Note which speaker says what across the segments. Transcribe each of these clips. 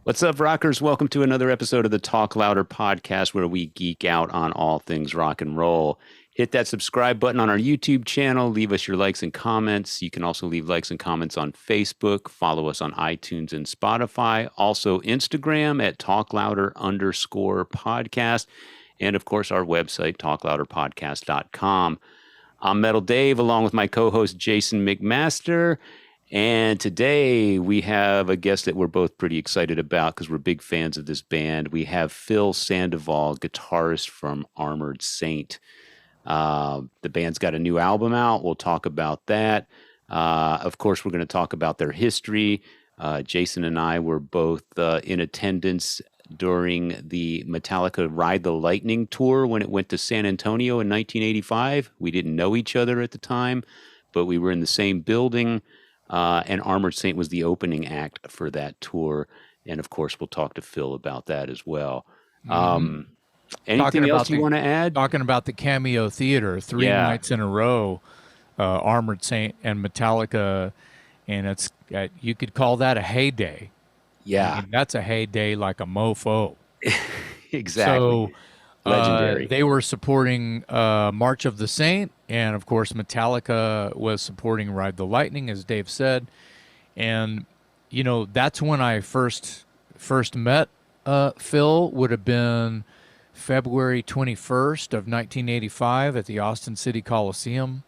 Speaker 1: What's up, rockers? Welcome to another episode of the Talk Louder podcast, where we geek out on all things rock and roll. Hit that subscribe button on our YouTube channel. Leave us your likes and comments. You can also leave likes and comments on Facebook. Follow us on iTunes and Spotify. Also, Instagram at talklouder_podcast. And of course, our website, talklouderpodcast.com. I'm Metal Dave, along with my co-host Jason McMaster. And today we have a guest that we're both pretty excited about because we're big fans of this band. We have Phil Sandoval, guitarist from Armored Saint. The band's got a new album out. We'll talk about that. Of course, we're going to talk about their history. Jason and I were both in attendance during the Metallica Ride the Lightning tour when it went to San Antonio in 1985. We didn't know each other at the time, but we were in the same building. And Armored Saint was the opening act for that tour. And of course, we'll talk to Phil about that as well. Anything else you want to add?
Speaker 2: Talking about the Cameo Theater, three nights in a row, Armored Saint and Metallica. And it's you could call that a heyday.
Speaker 1: Yeah.
Speaker 2: I mean, that's a heyday like a mofo.
Speaker 1: Exactly.
Speaker 2: So
Speaker 1: legendary.
Speaker 2: They were supporting March of the Saint, and of course Metallica was supporting Ride the Lightning, as Dave said. And you know, that's when I first met Phil. Would have been February 21st of 1985 at the Austin City Coliseum.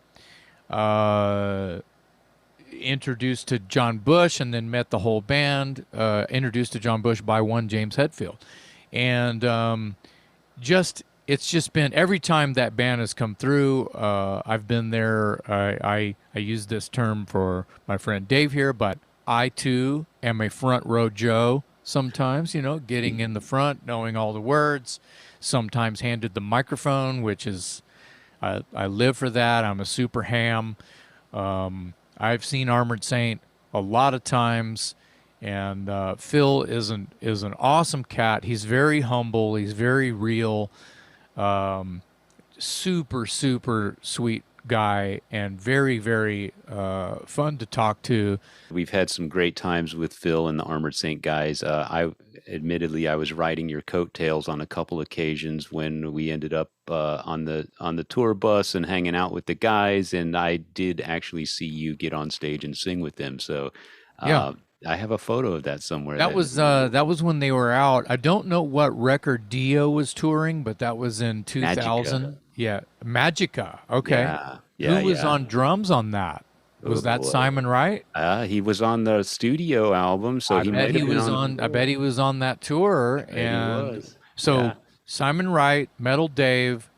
Speaker 2: Introduced to John Bush, and then met the whole band. Introduced to John Bush by one James Hetfield, and it's just been every time that band has come through, I've been there. I use this term for my friend Dave here, but I too am a front row Joe sometimes, you know, getting in the front, knowing all the words, sometimes handed the microphone, which is, I live for that. I'm a super ham. I've seen Armored Saint a lot of times. And Phil is an awesome cat. He's very humble. He's very real. Super sweet guy, and very, very fun to talk to.
Speaker 1: We've had some great times with Phil and the Armored Saint guys. I was riding your coattails on a couple occasions when we ended up on the tour bus and hanging out with the guys, and I did actually see you get on stage and sing with them. So
Speaker 2: yeah.
Speaker 1: I have a photo of that somewhere.
Speaker 2: That was when they were out. I don't know what record Dio was touring, but that was in 2000.
Speaker 1: Magica.
Speaker 2: Yeah, Magica. Okay.
Speaker 1: Yeah.
Speaker 2: Who was on drums on that? Was that Simon Wright?
Speaker 1: He was on the studio album, so
Speaker 2: I bet he was on that tour. And so Simon Wright, Metal Dave,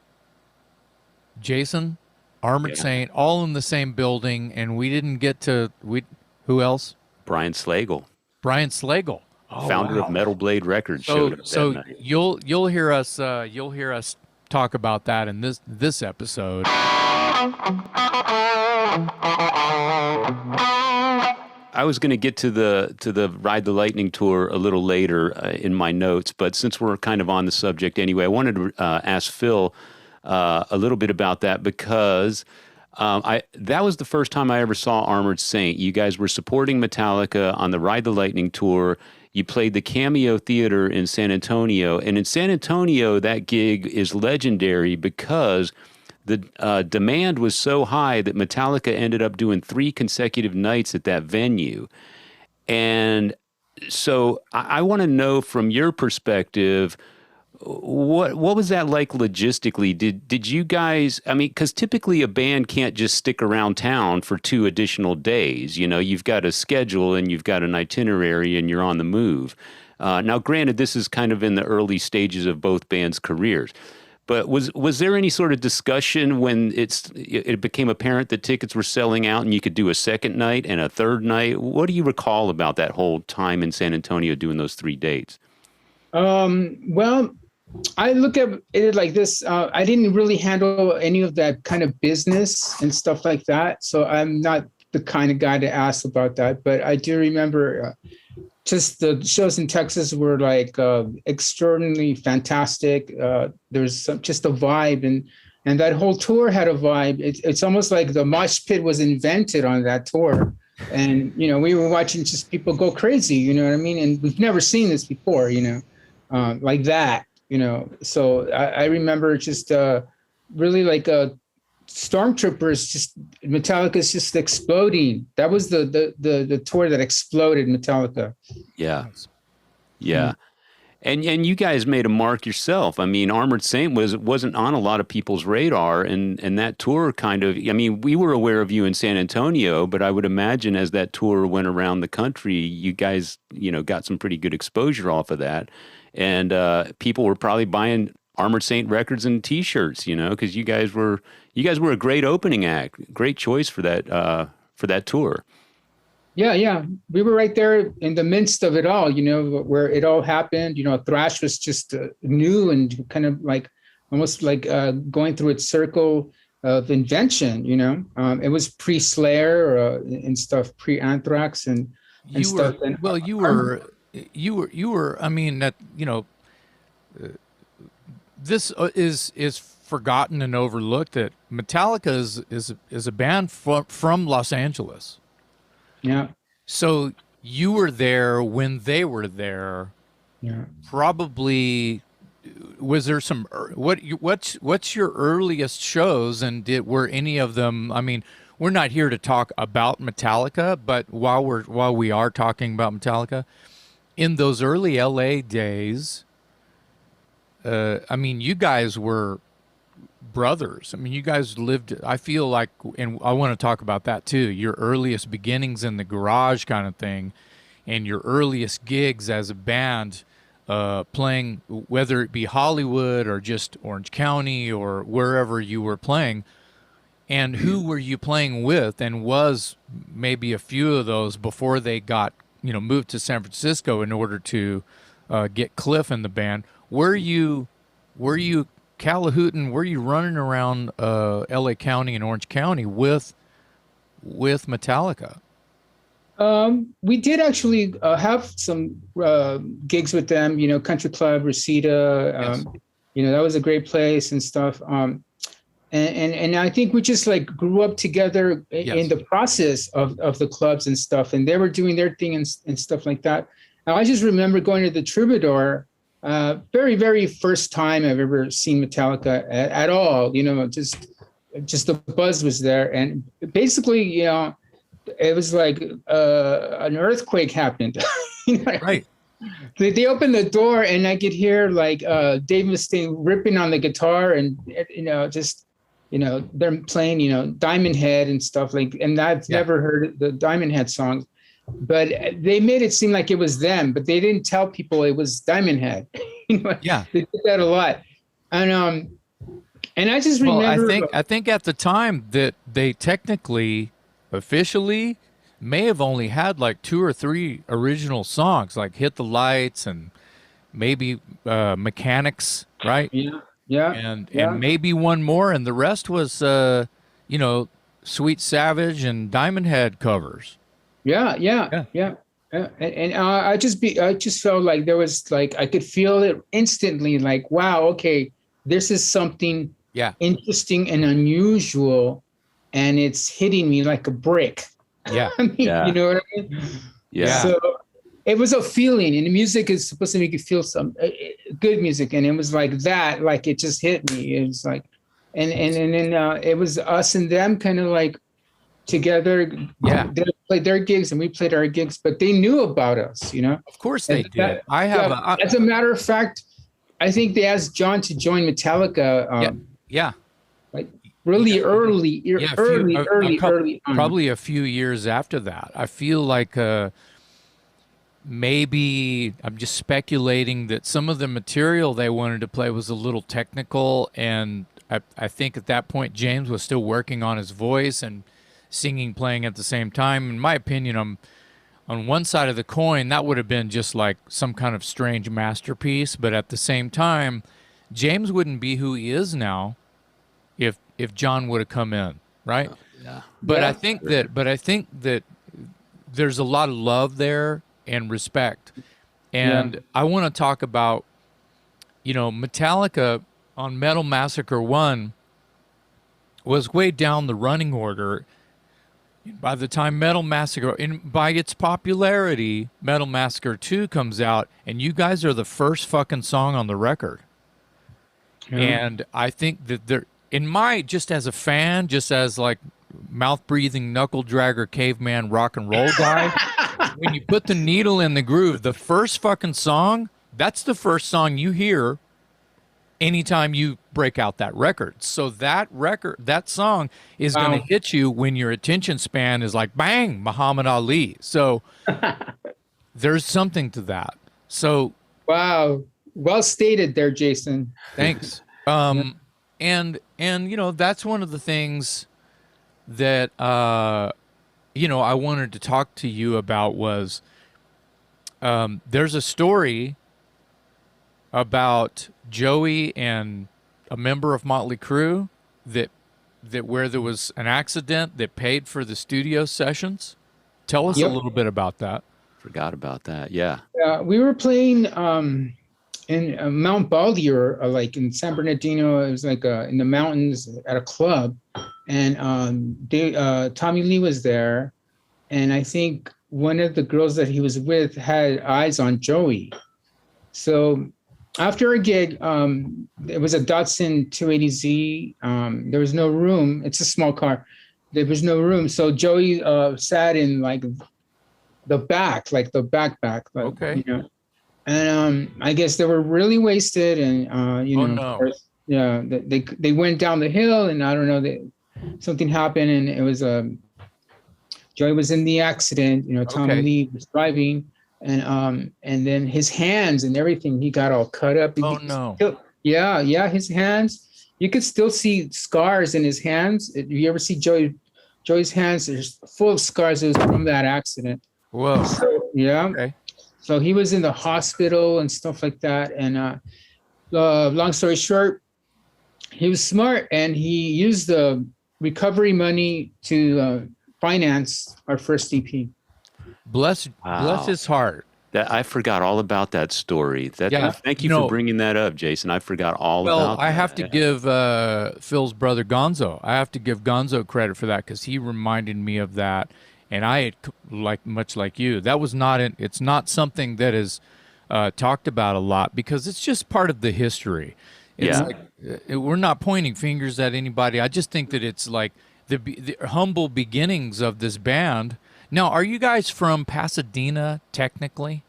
Speaker 2: Jason, Armored Saint, all in the same building, and we didn't get to who else?
Speaker 1: Brian Slagle,
Speaker 2: founder
Speaker 1: of Metal Blade Records.
Speaker 2: So you'll hear us talk about that in this episode.
Speaker 1: I was going to get to the Ride the Lightning tour a little later in my notes, but since we're kind of on the subject anyway, I wanted to ask Phil a little bit about that because. That was the first time I ever saw Armored Saint. You guys were supporting Metallica on the Ride the Lightning tour. You played the Cameo Theater in San Antonio. And in San Antonio, that gig is legendary because the demand was so high that Metallica ended up doing 3 consecutive nights at that venue. And so I want to know from your perspective, what was that like logistically? Did you guys, I mean, because typically a band can't just stick around town for 2 additional days. You know, you've got a schedule and you've got an itinerary and you're on the move. Now, granted, this is kind of in the early stages of both bands' careers. But was there any sort of discussion when it became apparent that tickets were selling out and you could do a second night and a third night? What do you recall about that whole time in San Antonio doing those 3 dates?
Speaker 3: Well, I look at it like this. I didn't really handle any of that kind of business and stuff like that. So I'm not the kind of guy to ask about that. But I do remember just the shows in Texas were like extraordinarily fantastic. There's just a vibe, and that whole tour had a vibe. It's almost like the mosh pit was invented on that tour. And we were watching just people go crazy, you know what I mean? And we've never seen this before, like that, So I remember just really like Stormtroopers, just Metallica's just exploding. That was the tour that exploded Metallica.
Speaker 1: Yeah. Yeah. And you guys made a mark yourself. I mean, Armored Saint wasn't on a lot of people's radar, and that tour kind of. I mean, we were aware of you in San Antonio, but I would imagine as that tour went around the country, you guys, got some pretty good exposure off of that, and people were probably buying Armored Saint records and T-shirts, because you guys were a great opening act, great choice for that tour.
Speaker 3: Yeah. We were right there in the midst of it all, where it all happened. Thrash was just new and kind of like almost like going through its circle of invention. It was pre-Slayer and stuff, pre-Anthrax and stuff.
Speaker 2: You were. I mean, that this is forgotten and overlooked. That Metallica is a band from Los Angeles.
Speaker 3: Yeah.
Speaker 2: So you were there when they were there.
Speaker 3: Yeah.
Speaker 2: Probably was there some what's your earliest shows, and were any of them? I mean, we're not here to talk about Metallica, but while we are talking about Metallica, in those early LA days, I mean, you guys were brothers. I mean, you guys lived, I feel like, and I want to talk about that too, your earliest beginnings in the garage kind of thing, and your earliest gigs as a band, playing, whether it be Hollywood or just Orange County or wherever you were playing, and who were you playing with, and was maybe a few of those before they got, moved to San Francisco in order to get Cliff in the band. Were you Callahootin, were you running around LA County and Orange County with Metallica?
Speaker 3: We did actually have some gigs with them, Country Club, Reseda,
Speaker 2: Yes.
Speaker 3: That was a great place and stuff. And I think we just like grew up together in the process of the clubs and stuff, and they were doing their thing and stuff like that. Now, I just remember going to the Troubadour, very, very first time I've ever seen Metallica at all, just the buzz was there. And basically, it was like an earthquake happened.
Speaker 2: Right.
Speaker 3: They opened the door and I could hear like Dave Mustaine ripping on the guitar and, they're playing, Diamond Head and stuff and I've never heard the Diamond Head songs. But they made it seem like it was them, but they didn't tell people it was Diamond Head.
Speaker 2: Yeah,
Speaker 3: they did that a lot, and I just remember.
Speaker 2: Well, I think at the time that they technically, officially, may have only had like 2 or 3 original songs, like "Hit the Lights" and maybe "Mechanics," right?
Speaker 3: Yeah,
Speaker 2: and maybe one more, and the rest was Sweet Savage and Diamond Head covers.
Speaker 3: Yeah. And I just felt like there was like I could feel it instantly. Like, wow, okay, this is something interesting and unusual, and it's hitting me like a brick.
Speaker 2: Yeah,
Speaker 3: I mean, you know what I mean?
Speaker 2: Yeah.
Speaker 3: So it was a feeling, and the music is supposed to make you feel some good music, and it was like that. Like it just hit me. It was like, and then it was us and them kind of like together.
Speaker 2: Yeah,
Speaker 3: they played their gigs and we played our gigs, but they knew about us,
Speaker 2: Of course they did.
Speaker 3: As a matter of fact, I think they asked John to join Metallica. Like really early on.
Speaker 2: Probably a few years after that. I feel like maybe I'm just speculating that some of the material they wanted to play was a little technical, and I think at that point James was still working on his voice and singing, playing at the same time. In my opinion, on one side of the coin, that would have been just like some kind of strange masterpiece. But at the same time, James wouldn't be who he is now if John would have come in, right?
Speaker 1: Yeah.
Speaker 2: But I think that there's a lot of love there and respect. And I want to talk about, Metallica on Metal Massacre 1 was way down the running order. By the time Metal Massacre, by its popularity, Metal Massacre 2 comes out, and you guys are the first fucking song on the record.
Speaker 3: Yeah.
Speaker 2: And I think that just as a fan, just as like mouth breathing, knuckle dragger, caveman, rock and roll guy, when you put the needle in the groove, the first fucking song, that's the first song you hear anytime you break out that record. So that song is going to hit you when your attention span is like bang, Muhammad Ali. So there's something to that. So
Speaker 3: wow, well stated there, Jason.
Speaker 2: thanks. And you know, that's one of the things that you know, I wanted to talk to you about was there's a story about Joey and a member of Motley Crue that where there was an accident that paid for the studio sessions. Tell us a little bit about that.
Speaker 1: Forgot about that. Yeah.
Speaker 3: We were playing in Mount Baldier, like in San Bernardino. It was like in the mountains at a club, and Tommy Lee was there, and I think one of the girls that he was with had eyes on Joey. So after a gig, it was a Datsun 280Z. There was no room. It's a small car. There was no room. So Joey sat in like the back, like the back. Like,
Speaker 2: okay.
Speaker 3: You know, and I guess they were really wasted, and you know,
Speaker 2: no.
Speaker 3: of course, yeah, they went down the hill, and I don't know, something happened, and it was Joey was in the accident. You know, Tommy Lee was driving. And then his hands and everything, he got all cut up. Yeah, his hands. You could still see scars in his hands. If you ever see Joey's hands, there's full of scars. It was from that accident.
Speaker 2: Whoa.
Speaker 3: So, yeah.
Speaker 2: Okay.
Speaker 3: So he was in the hospital and stuff like that. And long story short, he was smart, and he used the recovery money to finance our first EP.
Speaker 2: Bless his heart.
Speaker 1: That I forgot all about that story. Thank you for bringing that up, Jason. I forgot all about that.
Speaker 2: Well, I have to give Phil's brother Gonzo. I have to give Gonzo credit for that because he reminded me of that, and I much like you. That was not it's not something that is talked about a lot because it's just part of the history. It's like we're not pointing fingers at anybody. I just think that it's like the humble beginnings of this band. Now, are you guys from Pasadena, technically?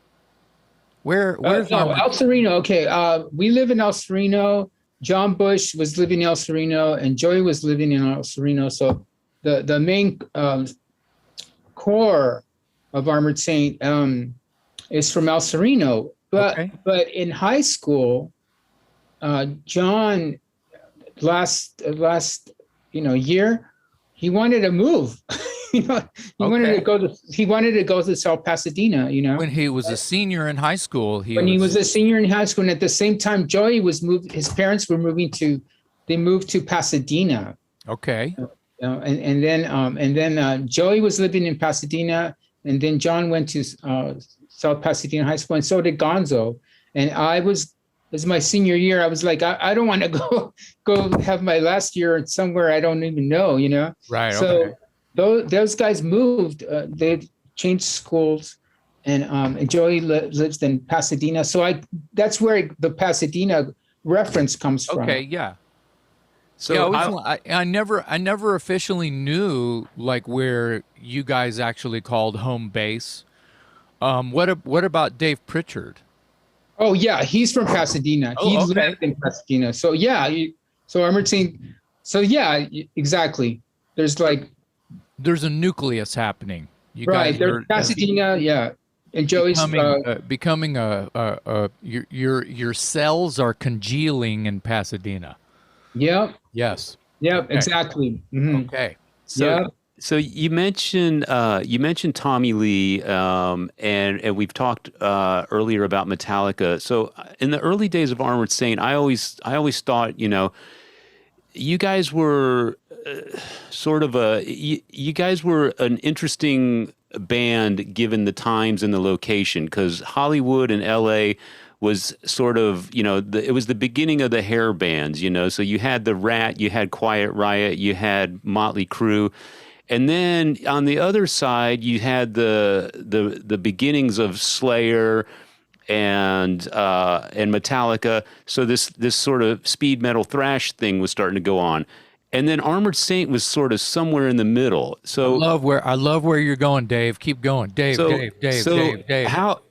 Speaker 2: Where's
Speaker 3: El Sereno? Okay, we live in El Sereno. John Bush was living in El Sereno, and Joey was living in El Sereno. So the main core of Armored Saint is from El Sereno. But in high school, John last year, he wanted to move. He wanted to go to South Pasadena.
Speaker 2: When he was a senior in high school,
Speaker 3: he was a senior in high school, and at the same time, Joey was moved. His parents were moved to Pasadena.
Speaker 2: Okay.
Speaker 3: And then Joey was living in Pasadena, and then John went to South Pasadena High School, and so did Gonzo. And it was my senior year. I was like, I don't want to go have my last year somewhere I don't even know.
Speaker 2: Right.
Speaker 3: So,
Speaker 2: okay.
Speaker 3: Those guys moved. They changed schools, and Joey lives in Pasadena. So that's where the Pasadena reference comes from.
Speaker 2: Okay, yeah. So I never officially knew like where you guys actually called home base. What about Dave Pritchard?
Speaker 3: Oh yeah, he's from Pasadena. He lived in Pasadena. So yeah, so Armored Saint. So yeah, exactly. There's
Speaker 2: a nucleus happening.
Speaker 3: There's Pasadena, yeah, and Joey's
Speaker 2: becoming your cells are congealing in Pasadena.
Speaker 3: Yep.
Speaker 2: Yes.
Speaker 3: Yep. Okay. Exactly. Mm-hmm.
Speaker 2: Okay.
Speaker 1: So you mentioned Tommy Lee, and we've talked earlier about Metallica. So in the early days of Armored Saint, I always thought you guys were sort of you guys were an interesting band given the times and the location, because Hollywood and LA was sort of, it was the beginning of the hair bands, so you had the Rat, you had Quiet Riot, you had Motley Crue, And then on the other side, you had the beginnings of Slayer and Metallica. So this sort of speed metal thrash thing was starting to go on. And then Armored Saint was sort of somewhere in the middle.
Speaker 2: I love where you're going, Dave. Keep going, Dave.
Speaker 1: So
Speaker 2: Dave. Dave.
Speaker 1: so
Speaker 2: Dave. Dave.
Speaker 1: how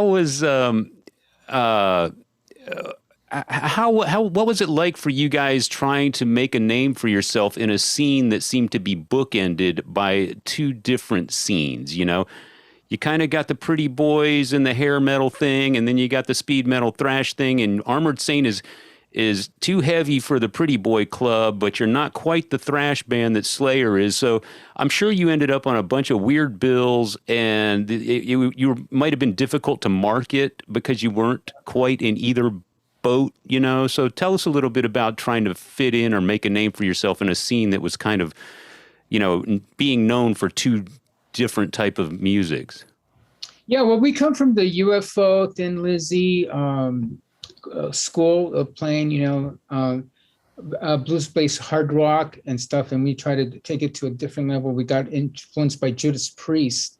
Speaker 1: was uh how what was it like for you guys trying to make a name for yourself in a scene that seemed to be bookended by two different scenes, you know? You kind of got the pretty boys and the hair metal thing, and then you got the speed metal thrash thing, and Armored Saint is too heavy for the pretty boy club, but you're not quite the thrash band that Slayer is. So I'm sure you ended up on a bunch of weird bills, and you might have been difficult to market because you weren't quite in either boat, you know? So tell us a little bit about trying to fit in or make a name for yourself in a scene that was kind of, you know, being known for two different type of musics.
Speaker 3: Yeah, well, we come from the UFO, Thin Lizzy school of playing, blues-based hard rock and stuff, and we try to take it to a different level. We got influenced by Judas Priest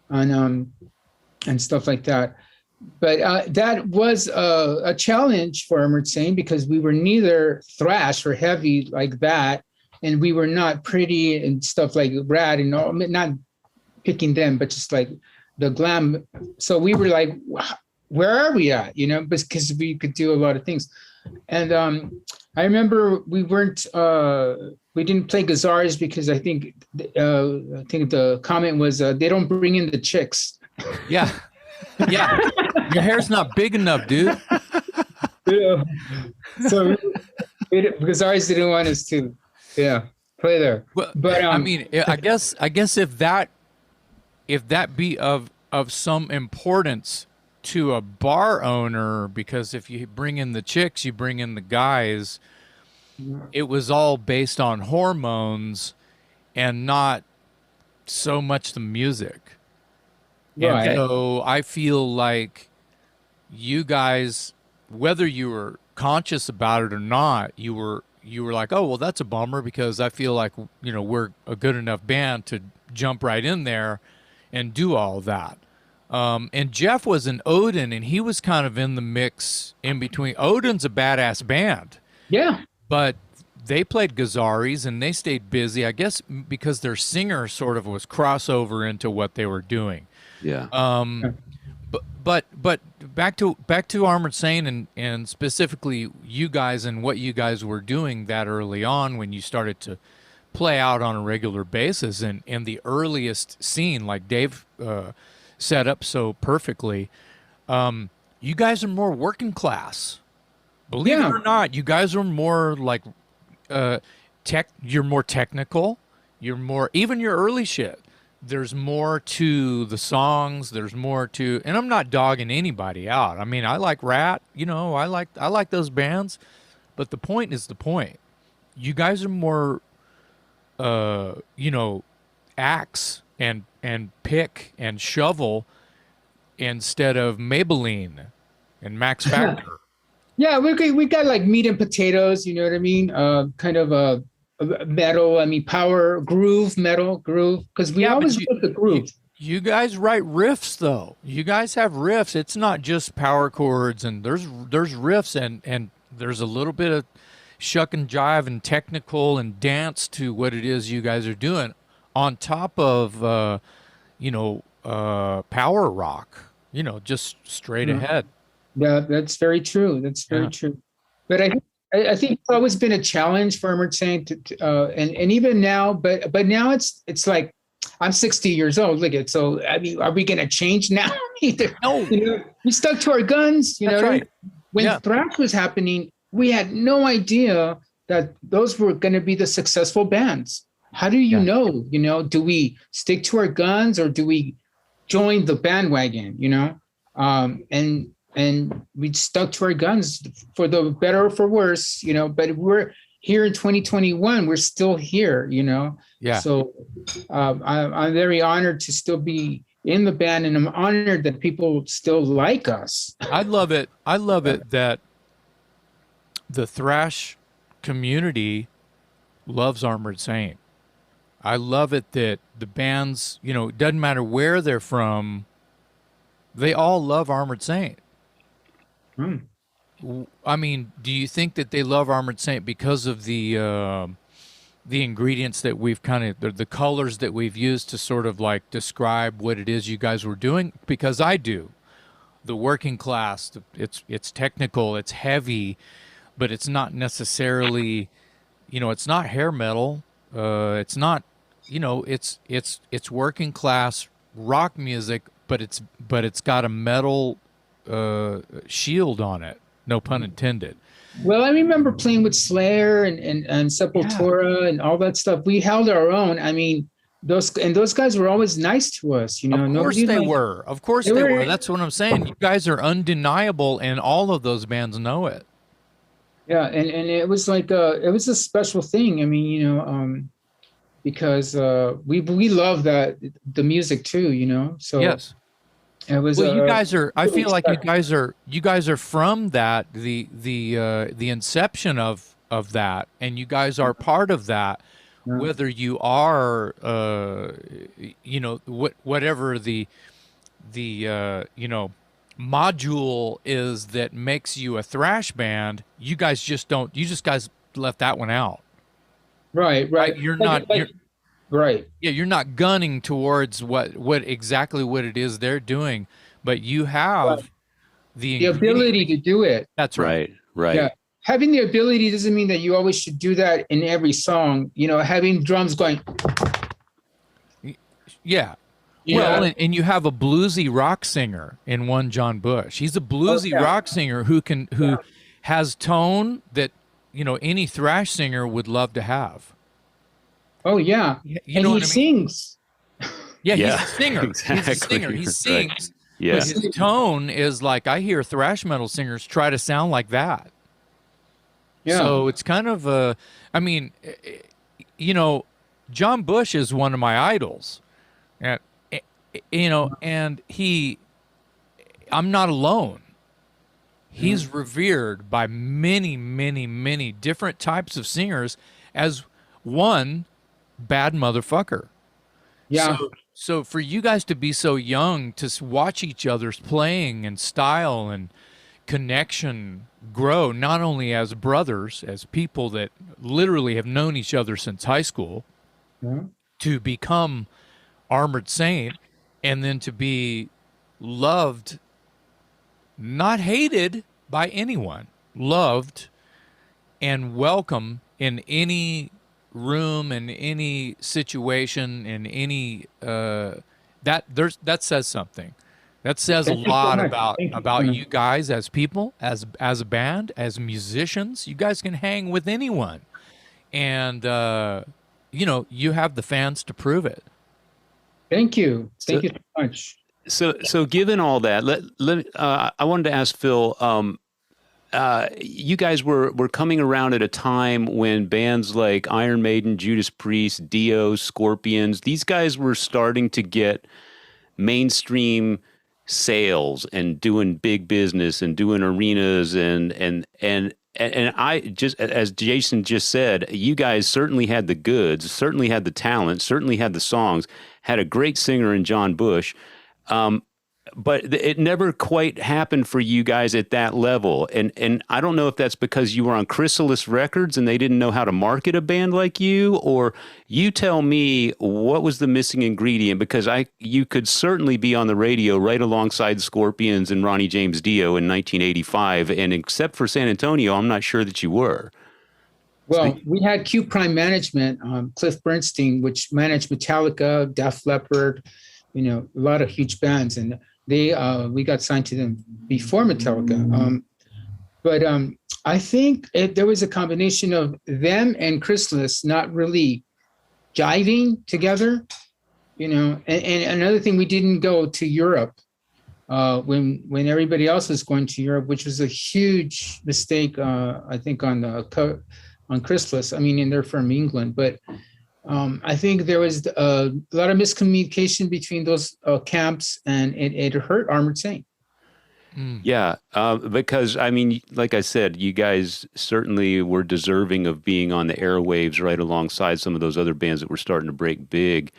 Speaker 3: and stuff like that. But that was a challenge for Armored Saint because we were neither thrash or heavy like that, and we were not pretty and stuff like Rad, and all, not picking them, but just like the glam. So we were like, where are we at? You know, because we could do a lot of things. And I remember we didn't play guitars because I think the comment was they don't bring in the chicks.
Speaker 2: Yeah. Yeah. Your hair's not big enough, dude.
Speaker 3: Yeah. So guitars didn't want us to, play there.
Speaker 2: But I mean, I guess if that be of some importance to a bar owner, because if you bring in the chicks, you bring in the guys, it was all based on hormones and not so much the music.
Speaker 3: Right.
Speaker 2: And so I feel like you guys, whether you were conscious about it or not, you were like, oh, well, that's a bummer because I feel like, we're a good enough band to jump right in there and do all that. And Jeff was an Odin, and he was kind of in the mix in between. Odin's a badass band.
Speaker 3: Yeah.
Speaker 2: But they played Gazaris, and they stayed busy, I guess, because their singer sort of was crossover into what they were doing.
Speaker 1: Yeah.
Speaker 2: But back to Armored Saint and specifically you guys and what you guys were doing that early on when you started to play out on a regular basis and the earliest scene, like Dave set up so perfectly. You guys are more working class. Believe it or not, you guys are more like you're more technical. You're more, even your early shit. There's more to the songs. There's more to, and I'm not dogging anybody out. I mean, I like Rat. I like those bands, but the point is the point. You guys are more, axe and pick and shovel instead of Maybelline and Max Factor.
Speaker 3: Yeah, we got like meat and potatoes. You know what I mean? Kind of a metal. I mean, power groove, metal groove. Because we always put the groove.
Speaker 2: You guys write riffs, though. You guys have riffs. It's not just power chords, and there's riffs, and there's a little bit of shuck and jive and technical and dance to what it is you guys are doing, on top of power rock. Just straight ahead.
Speaker 3: Yeah, that's very true. That's very true. But I think it's always been a challenge for Armored Saint, and even now. But now it's like I'm 60 years old. Look at, so I mean, are we going to change now? Either
Speaker 2: No,
Speaker 3: we stuck to our guns.
Speaker 2: That's right.
Speaker 3: When thrash was happening, we had no idea that those were going to be the successful bands. How do you know? Do we stick to our guns or do we join the bandwagon? And we stuck to our guns for the better or for worse, but we're here in 2021, we're still here,
Speaker 2: Yeah.
Speaker 3: So I'm very honored to still be in the band, and I'm honored that people still like us.
Speaker 2: I love it that the thrash community loves Armored Saint. I love it that the bands, you know, it doesn't matter where they're from, they all love Armored Saint.
Speaker 3: Hmm.
Speaker 2: I mean, do you think that they love Armored Saint because of the ingredients that we've kind of the colors that we've used to sort of like describe what it is you guys were doing? Because I do. The working class, it's technical, it's heavy, but it's not necessarily, you know, it's not hair metal. It's not, you know, it's working class rock music, but it's got a metal shield on it. No pun intended.
Speaker 3: Well, I remember playing with Slayer and Sepultura and all that stuff. We held our own. I mean, those guys were always nice to us. You know,
Speaker 2: Of course
Speaker 3: nobody
Speaker 2: they
Speaker 3: like
Speaker 2: were. Of course they were. That's what I'm saying. You guys are undeniable, and all of those bands know it.
Speaker 3: yeah, and it was like it was a special thing. I mean, you know, because we love that the music too. You know, so
Speaker 2: Yes.
Speaker 3: it was.
Speaker 2: Well, you guys are. I
Speaker 3: really
Speaker 2: feel like
Speaker 3: special.
Speaker 2: you guys are from that the inception of that, and you guys are part of that.
Speaker 3: Yeah.
Speaker 2: Whether you are, you know, whatever the you know module is that makes you a thrash band, you guys just don't. You just guys left that one out.
Speaker 3: Right, right.
Speaker 2: You're
Speaker 3: Like,
Speaker 2: not. You're,
Speaker 3: right.
Speaker 2: yeah, you're not gunning towards what exactly what it is they're doing, but you
Speaker 3: Right.
Speaker 2: have the
Speaker 3: The ability to do it.
Speaker 2: That's right.
Speaker 1: Right, right.
Speaker 3: Yeah. Having the ability doesn't mean that you always should do that in every song. You know, having drums going.
Speaker 2: Yeah.
Speaker 3: Yeah.
Speaker 2: Well, and you have a bluesy rock singer in one John Bush. He's a bluesy
Speaker 3: yeah.
Speaker 2: rock singer who has tone that, you know, any thrash singer would love to have.
Speaker 3: Oh yeah.
Speaker 2: You
Speaker 3: And
Speaker 2: know
Speaker 3: he
Speaker 2: what I mean?
Speaker 3: sings.
Speaker 2: Yeah,
Speaker 1: Yeah,
Speaker 2: he's a singer. He's a
Speaker 1: exactly.
Speaker 2: singer. He
Speaker 1: Right.
Speaker 2: sings.
Speaker 1: Yeah.
Speaker 2: But his tone is like I hear thrash metal singers try to sound like that.
Speaker 3: Yeah.
Speaker 2: So it's kind of I mean, you know, John Bush is one of my idols. And you know, and I'm not alone. He's revered by many, many, many different types of singers as one bad motherfucker.
Speaker 3: Yeah.
Speaker 2: So for you guys to be so young to watch each other's playing and style and connection grow, not only as brothers, as people that literally have known each other since high school,
Speaker 3: Yeah.
Speaker 2: to become Armored Saint, and then to be loved, not hated by anyone, loved and welcome in any room, in any situation, in any that says something. That says
Speaker 3: Thank
Speaker 2: a
Speaker 3: you so
Speaker 2: lot
Speaker 3: much.
Speaker 2: about
Speaker 3: Thank you so much.
Speaker 2: you guys as people, as a band, as musicians. You guys can hang with anyone, and you know you have the fans to prove it.
Speaker 3: Thank you.
Speaker 1: So,
Speaker 3: Thank you so much.
Speaker 1: so given all that, I wanted to ask Phil. You guys were coming around at a time when bands like Iron Maiden, Judas Priest, Dio, Scorpions, these guys were starting to get mainstream sales and doing big business and doing arenas and I just, as Jason just said, you guys certainly had the goods, certainly had the talent, certainly had the songs, had a great singer in John Bush. But it never quite happened for you guys at that level. And I don't know if that's because you were on Chrysalis Records and they didn't know how to market a band like you, or you tell me what was the missing ingredient, because you could certainly be on the radio right alongside Scorpions and Ronnie James Dio in 1985, and except for San Antonio, I'm not sure that you were.
Speaker 3: Well, we had Q Prime Management, Cliff Bernstein, which managed Metallica, Def Leppard, you know, a lot of huge bands, and we got signed to them before Metallica. But I think there was a combination of them and Chrysalis not really jiving together, you know. And another thing, we didn't go to Europe when everybody else was going to Europe, which was a huge mistake, I think, on Chrysalis. I mean, and they're from England, but I think there was a lot of miscommunication between those camps, and it hurt Armored Saint.
Speaker 1: Yeah, because I mean, like I said, you guys certainly were deserving of being on the airwaves right alongside some of those other bands that were starting to break big.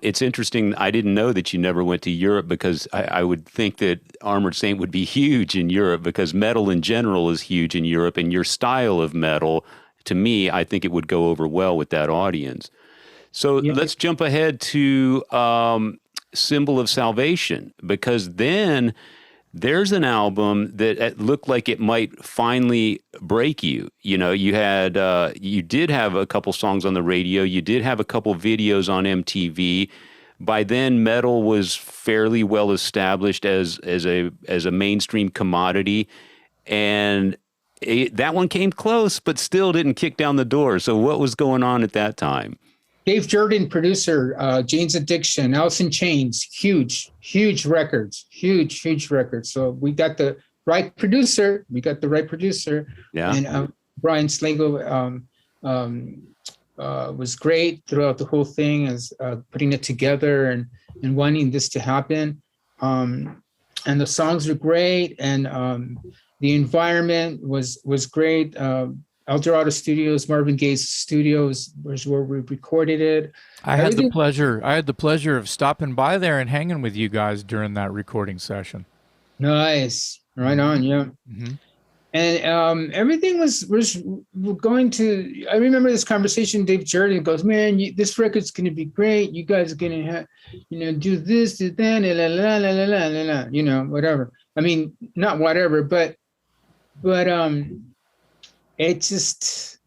Speaker 1: It's interesting. I didn't know that you never went to Europe because I would think that Armored Saint would be huge in Europe because metal in general is huge in Europe, and your style of metal, to me, I think it would go over well with that audience. So
Speaker 3: Yeah.
Speaker 1: let's jump ahead to Symbol of Salvation because then there's an album that it looked like it might finally break you. You know, you did have a couple songs on the radio, you did have a couple videos on MTV. By then, metal was fairly well established as a mainstream commodity, and that one came close, but still didn't kick down the door. So, what was going on at that time?
Speaker 3: Dave Jordan, producer, Jane's Addiction, Alice in Chains, huge records, huge records. So we got the right producer.
Speaker 1: Yeah.
Speaker 3: And Brian Slagle was great throughout the whole thing as putting it together and wanting this to happen. And the songs were great, and the environment was great. Eldorado Studios, Marvin Gaye's studios was where we recorded it.
Speaker 2: I had the pleasure of stopping by there and hanging with you guys during that recording session.
Speaker 3: Nice, right on, yeah.
Speaker 2: Mm-hmm.
Speaker 3: And everything was going to. I remember this conversation. Dave Jordan goes, "Man, this record's going to be great. You guys are going to have, do this, do that, la la la la la la, whatever. I mean, not whatever, but it just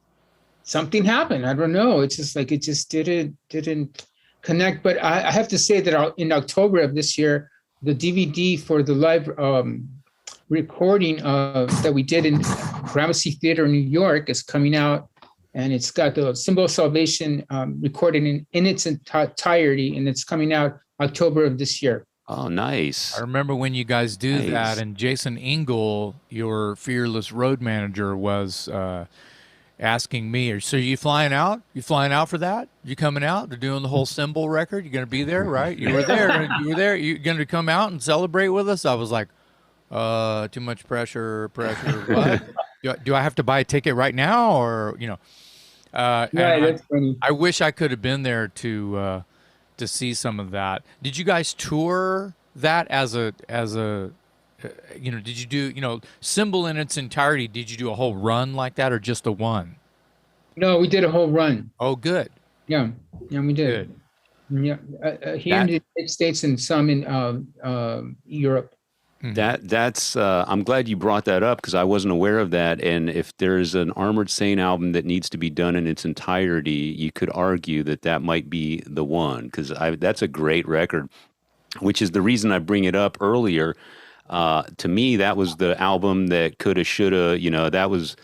Speaker 3: something happened. I don't know. It's just like it just didn't connect. But I have to say that in October of this year, the DVD for the live recording that we did in Gramercy Theater in New York is coming out, and it's got the Symbol of Salvation recorded in its entirety, and it's coming out October of this year.
Speaker 1: Oh, nice.
Speaker 2: I remember when you guys do that, and Jason Engel, your fearless road manager, was asking me, so you flying out? You flying out for that? You coming out? They're doing the whole Symbol record. You're going to be there, right? You were there. You're going to come out and celebrate with us? I was like, too much pressure. What? do I have to buy a ticket right now? Or,
Speaker 3: Yeah, that's funny.
Speaker 2: I wish I could have been there to see some of that. Did you guys tour that as a did you do, Symbol in its entirety? Did you do a whole run like that or just the one?
Speaker 3: No, we did a whole run.
Speaker 2: Oh, good.
Speaker 3: Yeah, we did. Good. Yeah, here in the United States and some in Europe.
Speaker 1: That's I'm glad you brought that up because I wasn't aware of that. And if there's an Armored Saint album that needs to be done in its entirety, you could argue that might be the one because that's a great record, which is the reason I bring it up earlier. To me, that was the album that coulda, shoulda. That was.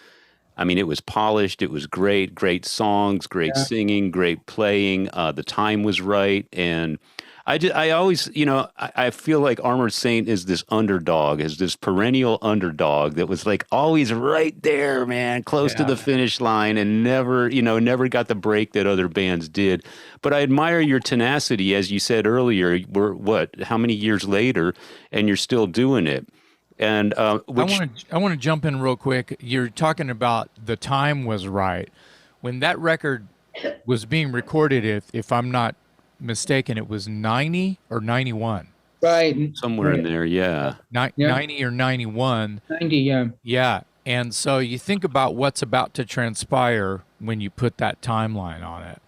Speaker 1: I mean, it was polished. It was great songs, great singing, great playing. The time was right, and I always, I feel like Armored Saint is this underdog, is this perennial underdog that was like always right there, man, close to the finish line and never got the break that other bands did. But I admire your tenacity, as you said earlier. How many years later, and you're still doing it? And
Speaker 2: I want to jump in real quick. You're talking about the time was right. When that record was being recorded, if I'm not mistaken, it was 90 or 91.
Speaker 3: Right.
Speaker 1: Somewhere in there, yeah.
Speaker 2: 90 or 91.
Speaker 3: 90, yeah.
Speaker 2: Yeah. And so you think about what's about to transpire when you put that timeline on it.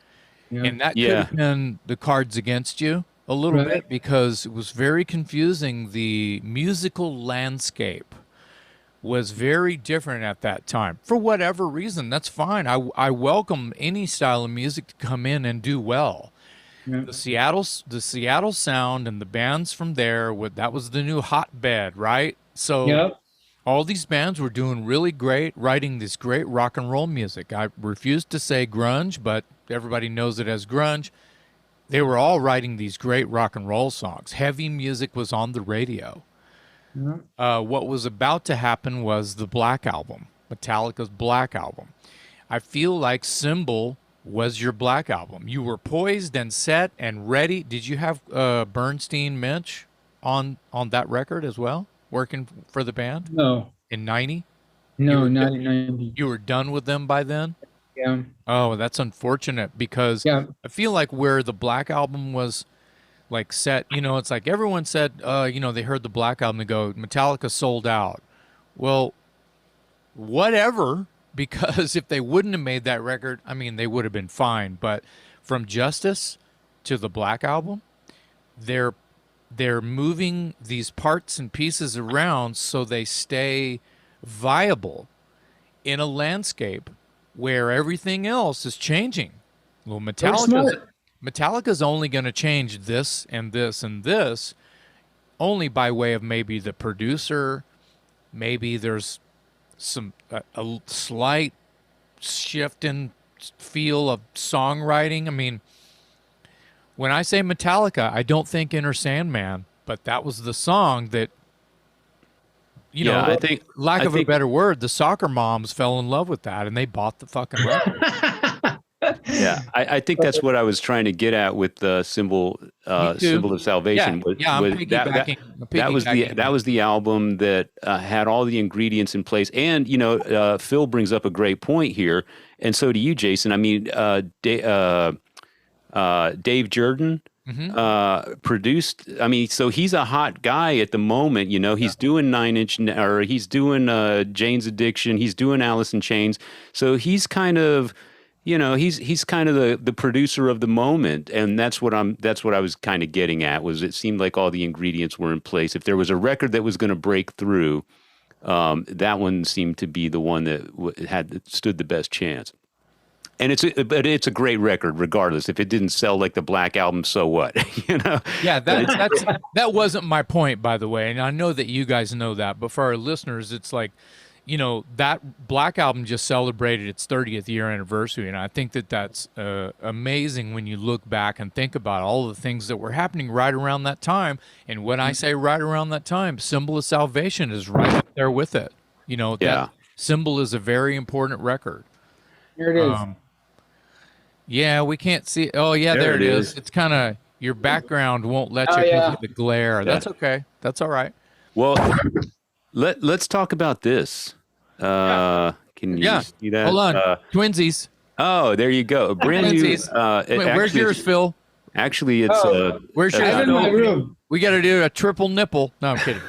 Speaker 2: Yeah. And that could have been the cards against you a little bit because it was very confusing. The musical landscape was very different at that time. For whatever reason, that's fine. I welcome any style of music to come in and do well. Yeah. The Seattle sound and the bands from there, that was the new hotbed, right? So all these bands were doing really great, writing this great rock and roll music. I refuse to say grunge, but everybody knows it as grunge. They were all writing these great rock and roll songs. Heavy music was on the radio. What was about to happen was the Black Album, Metallica's Black Album. I feel like Symbol was your Black Album. You were poised and set and ready. Did you have Bernstein Mitch on that record as well? working for the band
Speaker 3: No,
Speaker 2: in '90?
Speaker 3: no, not in 90.
Speaker 2: You were done with them by then?
Speaker 3: Yeah,
Speaker 2: Oh, that's unfortunate because
Speaker 3: yeah.
Speaker 2: I feel like where the Black Album was like set, it's like everyone said, they heard the Black Album and go, Metallica sold out. Well, whatever, because if they wouldn't have made that record, I mean, they would have been fine. But from Justice to the Black Album, they're moving these parts and pieces around so they stay viable in a landscape where everything else is changing. Well,
Speaker 3: Very smart.
Speaker 2: Metallica's only going to change this and this and this only by way of maybe the producer, maybe there's a slight shift in feel of songwriting. I mean, when I say Metallica, I don't think Enter Sandman, but that was the song that,
Speaker 1: I think,
Speaker 2: lack of a better word, the soccer moms fell in love with that and they bought the fucking record.
Speaker 1: yeah, I think that's what I was trying to get at with the symbol of salvation.
Speaker 2: I'm piggybacking.
Speaker 1: That was the album that had all the ingredients in place. And Phil brings up a great point here, and so do you, Jason. I mean, Dave Jordan produced. I mean, so he's a hot guy at the moment. He's doing 9 Inch, or he's doing Jane's Addiction. He's doing Alice in Chains. So he's kind of. He's kind of the producer of the moment, and that's what I was kind of getting at. Was it seemed like all the ingredients were in place. If there was a record that was going to break through, that one seemed to be the one that stood the best chance. And it's a great record, regardless. If it didn't sell like the Black Album, so what?
Speaker 2: Yeah, that wasn't my point, by the way, and I know that you guys know that. But for our listeners, it's like, that Black Album just celebrated its 30th year anniversary, and I think that that's amazing when you look back and think about all the things that were happening right around that time. And when I say right around that time, Symbol of Salvation is right up there with it. That Symbol is a very important record.
Speaker 3: Here it is.
Speaker 2: Yeah, we can't see it. Oh, yeah, there it is. It's kind of, your background won't let you because of the glare. That's okay. That's all right.
Speaker 1: Well, let's talk about this. Can you see that?
Speaker 2: Hold on. Twinsies.
Speaker 1: Oh, there you go. Brand new.
Speaker 2: Where's yours, Phil?
Speaker 1: Actually, it's
Speaker 2: where's yours?
Speaker 3: I'm in my room.
Speaker 2: We got to do a triple nipple. No, I'm kidding.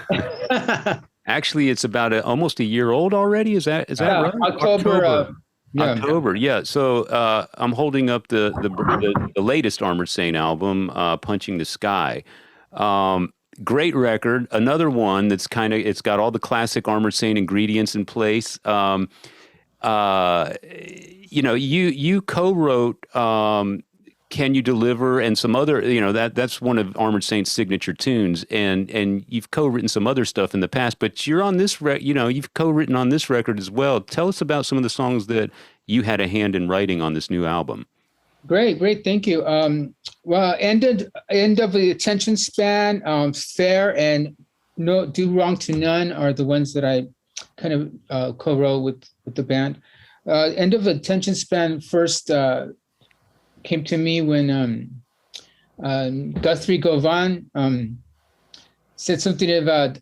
Speaker 1: Actually, it's about almost a year old already. Is that right?
Speaker 3: October.
Speaker 1: October, yeah. So I'm holding up the latest Armored Saint album, Punching the Sky. Great record. Another one that's it's got all the classic Armored Saint ingredients in place. You co-wrote Can You Deliver and some other, that's one of Armored Saint's signature tunes, and you've co-written some other stuff in the past, but you're on this you've co-written on this record as well. Tell us about some of the songs that you had a hand in writing on this new album.
Speaker 3: Great. Thank you. Well, end of the Attention Span, Fair, and No Do Wrong to None are the ones that I kind of co-wrote with the band. End of Attention Span first came to me when Guthrie Govan said something about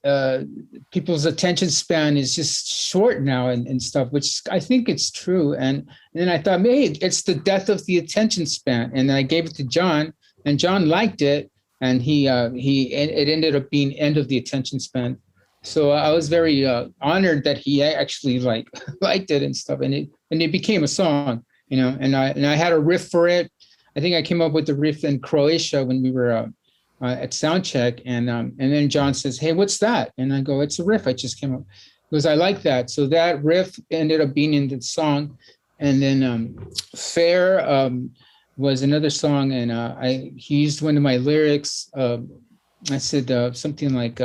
Speaker 3: people's attention span is just short now and stuff, which I think it's true. And then I thought, hey, it's the death of the attention span. And I gave it to John, and John liked it, and it ended up being End of the Attention Span. So I was very honored that he actually liked it and stuff, and it became a song, and I had a riff for it. I think I came up with the riff in Croatia when we were at soundcheck, and then John says, "Hey, what's that?" And I go, "It's a riff I just came up." He goes, "I like that." So that riff ended up being in the song, and then Fair was another song, and he used one of my lyrics. I said something like,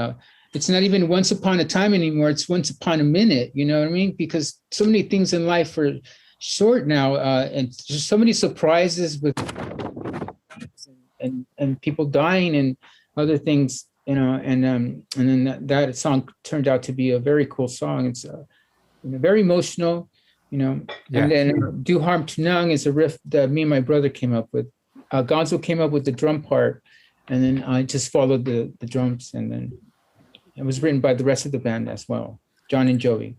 Speaker 3: "It's not even once upon a time anymore; it's once upon a minute." You know what I mean? Because so many things in life are short now, and just so many surprises with. And people dying and other things, and then that song turned out to be a very cool song. It's very emotional, Yeah. And then Do Harm to None is a riff that me and my brother came up with. Gonzo came up with the drum part, and then I just followed the drums, and then it was written by the rest of the band as well, John and Joey.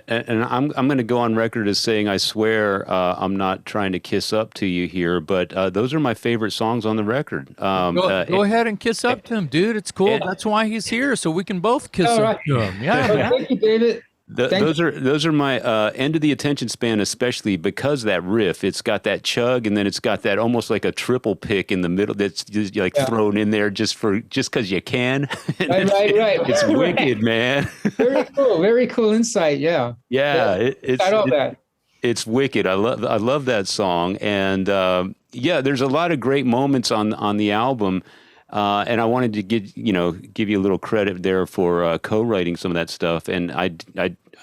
Speaker 1: And I'm going to go on record as saying I swear I'm not trying to kiss up to you here, but those are my favorite songs on the record.
Speaker 2: Go ahead and kiss up to him, dude. It's cool. That's why he's here, so we can both kiss up to him. Yeah,
Speaker 3: Oh,
Speaker 2: man.
Speaker 3: thank you, David.
Speaker 1: Those are my end of the attention span, especially because that riff. It's got that chug, and then it's got that almost like a triple pick in the middle that's just like thrown in there just because you can.
Speaker 3: Right.
Speaker 1: It's wicked, man.
Speaker 3: Very cool insight. Yeah.
Speaker 1: It's
Speaker 3: Got all that.
Speaker 1: It's wicked. I love that song, and there's a lot of great moments on the album. And I wanted to give you a little credit there for co-writing some of that stuff. And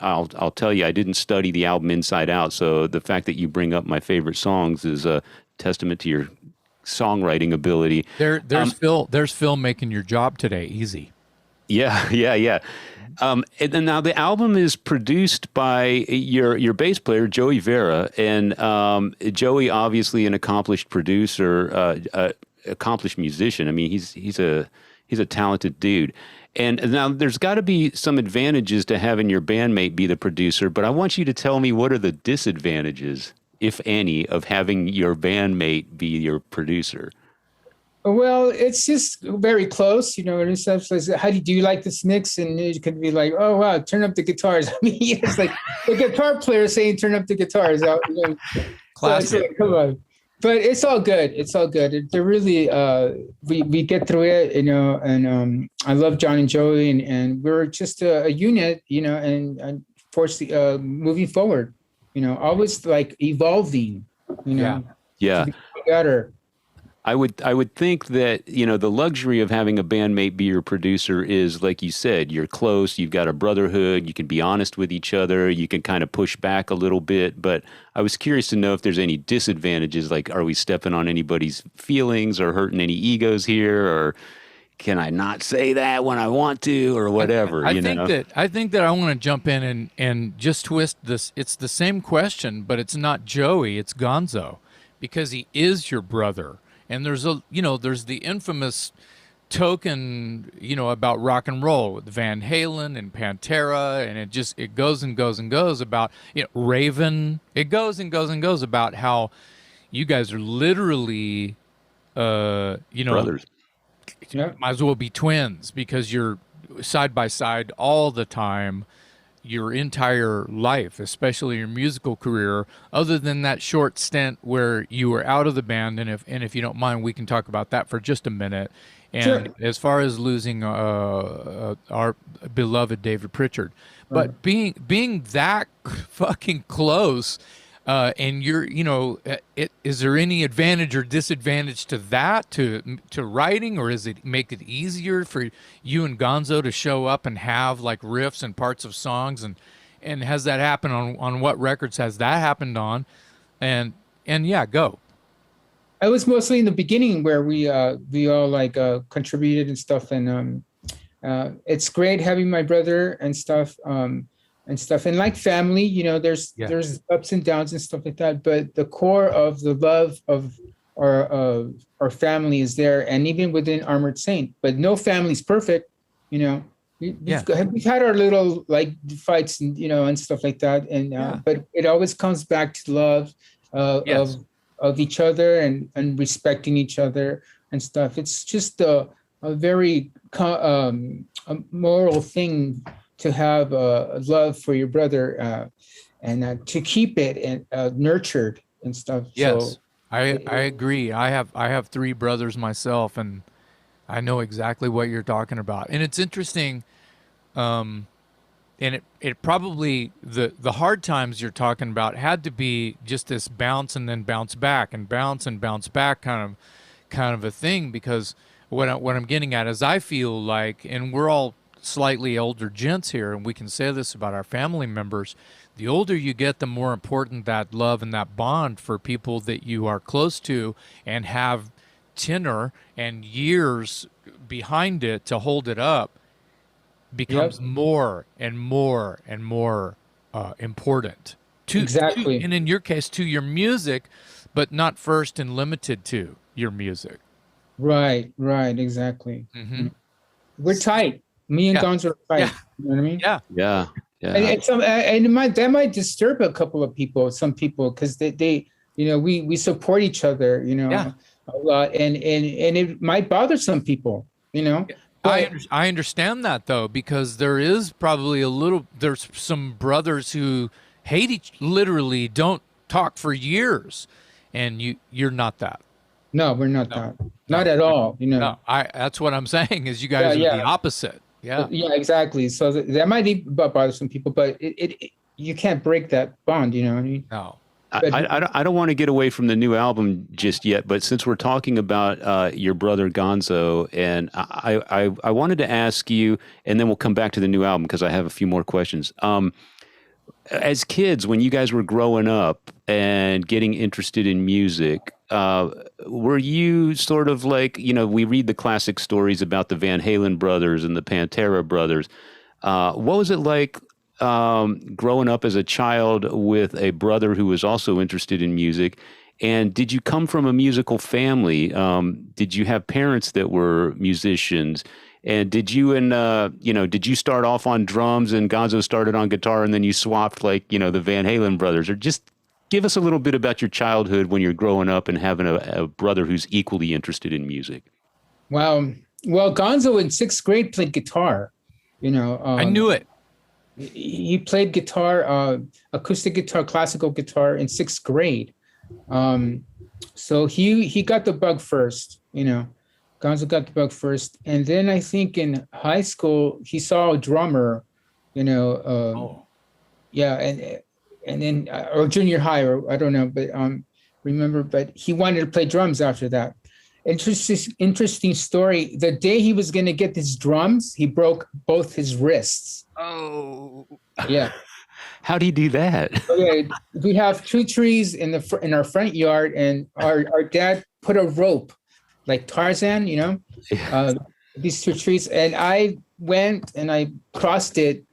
Speaker 1: I'll tell you, I didn't study the album inside out. So the fact that you bring up my favorite songs is a testament to your songwriting ability.
Speaker 2: There's Phil making your job today easy.
Speaker 1: Yeah. And then now the album is produced by your bass player Joey Vera, and Joey, obviously an accomplished producer. Accomplished musician. I mean, he's a talented dude. And now there's got to be some advantages to having your bandmate be the producer, but I want you to tell me what are the disadvantages, if any, of having your bandmate be your producer.
Speaker 3: Well, it's just very close, and stuff. Like, how do you like this mix? And it could be like, oh wow, turn up the guitars. I mean, it's like the guitar player saying, turn up the guitars.
Speaker 2: Classic.
Speaker 3: So like, come on. But it's all good. They're really, we get through it, and I love John and Joey, and we're just a unit, and force moving forward, always like evolving,
Speaker 1: Yeah.
Speaker 3: To be better.
Speaker 1: I would think that, the luxury of having a bandmate be your producer is, like you said, you're close, you've got a brotherhood, you can be honest with each other, you can kind of push back a little bit. But I was curious to know if there's any disadvantages, like are we stepping on anybody's feelings or hurting any egos here, or can I not say that when I want to, or whatever?
Speaker 2: I think that I want to jump in and just twist this. It's the same question, but it's not Joey, it's Gonzo, because he is your brother. And there's the infamous token, about rock and roll with Van Halen and Pantera, and it goes and goes and goes about Raven. It goes and goes and goes about how you guys are literally,
Speaker 1: brothers.
Speaker 2: Might as well be twins because you're side by side all the time. Your entire life, especially your musical career, other than that short stint where you were out of the band, and if you don't mind, we can talk about that for just a minute. And
Speaker 3: sure.
Speaker 2: As far as losing our beloved David Pritchard, but being that fucking close, and is there any advantage or disadvantage to that, to writing, or is it make it easier for you and Gonzo to show up and have like riffs and parts of songs, and has that happened on what records has that happened on, and yeah, go.
Speaker 3: I was mostly in the beginning where we all like contributed and stuff, and it's great having my brother and stuff. And like family, there's ups and downs and stuff like that. But the core of the love of our family is there, and even within Armored Saint. But no family's perfect, We've had our little like fights and and stuff like that, and but it always comes back to love of each other and respecting each other and stuff. It's just a very a moral thing to have love for your brother and to keep it and nurtured and stuff.
Speaker 2: Yes,
Speaker 3: so,
Speaker 2: I agree. I have 3 brothers myself, and I know exactly what you're talking about. And it's interesting, and it probably the hard times you're talking about had to be just this bounce and then bounce back and bounce back kind of a thing, because what I'm getting at is I feel like, and we're all slightly older gents here, and we can say this about our family members, the older you get, the more important that love and that bond for people that you are close to and have tenure and years behind it to hold it up becomes more and more and more important
Speaker 3: exactly.
Speaker 2: And in your case, to your music, but not first and limited to your music.
Speaker 3: Right, exactly.
Speaker 2: Mm-hmm.
Speaker 3: We're tight. Me and
Speaker 2: Yeah.
Speaker 3: Gonzo fight.
Speaker 2: Yeah.
Speaker 3: You know what I mean?
Speaker 2: Yeah.
Speaker 1: Yeah. Yeah.
Speaker 3: And that might disturb a couple of people, some people, because they we support each other,
Speaker 2: Yeah.
Speaker 3: a lot, and it might bother some people, But
Speaker 2: I understand that though, because there's some brothers who literally don't talk for years, and you're not that.
Speaker 3: no, we're not
Speaker 2: No,
Speaker 3: that,
Speaker 2: no,
Speaker 3: not at all,
Speaker 2: no. That's what I'm saying is you
Speaker 3: Yeah,
Speaker 2: guys are the
Speaker 3: yeah,
Speaker 2: opposite. Yeah.
Speaker 3: yeah, exactly. So that might bother some people, but you can't break that bond, you know what I mean?
Speaker 2: No.
Speaker 3: But
Speaker 1: I don't want to get away from the new album just yet, but since we're talking about your brother Gonzo, and I wanted to ask you, and then we'll come back to the new album because I have a few more questions. As kids, when you guys were growing up and getting interested in music, were you sort of like, we read the classic stories about the Van Halen brothers and the Pantera brothers. What was it like growing up as a child with a brother who was also interested in music? And did you come from a musical family? Did you have parents that were musicians? And did you start off on drums and Gonzo started on guitar and then you swapped like, the Van Halen brothers? Or just give us a little bit about your childhood when you're growing up and having a brother who's equally interested in music.
Speaker 3: wow, well, Gonzo in sixth grade played guitar,
Speaker 2: I knew it.
Speaker 3: he played guitar, acoustic guitar, classical guitar in sixth grade. So he got the bug first, Gonzo got the bug first, and then I think in high school he saw a drummer, yeah, and then or junior high, or I don't know, but but he wanted to play drums after that. Interesting story. The day he was going to get his drums, he broke both his wrists.
Speaker 2: Oh.
Speaker 3: Yeah.
Speaker 1: How do you do that?
Speaker 3: Okay, we have two trees in our front yard, and our dad put a rope, like Tarzan, these two trees, and I went and I crossed it,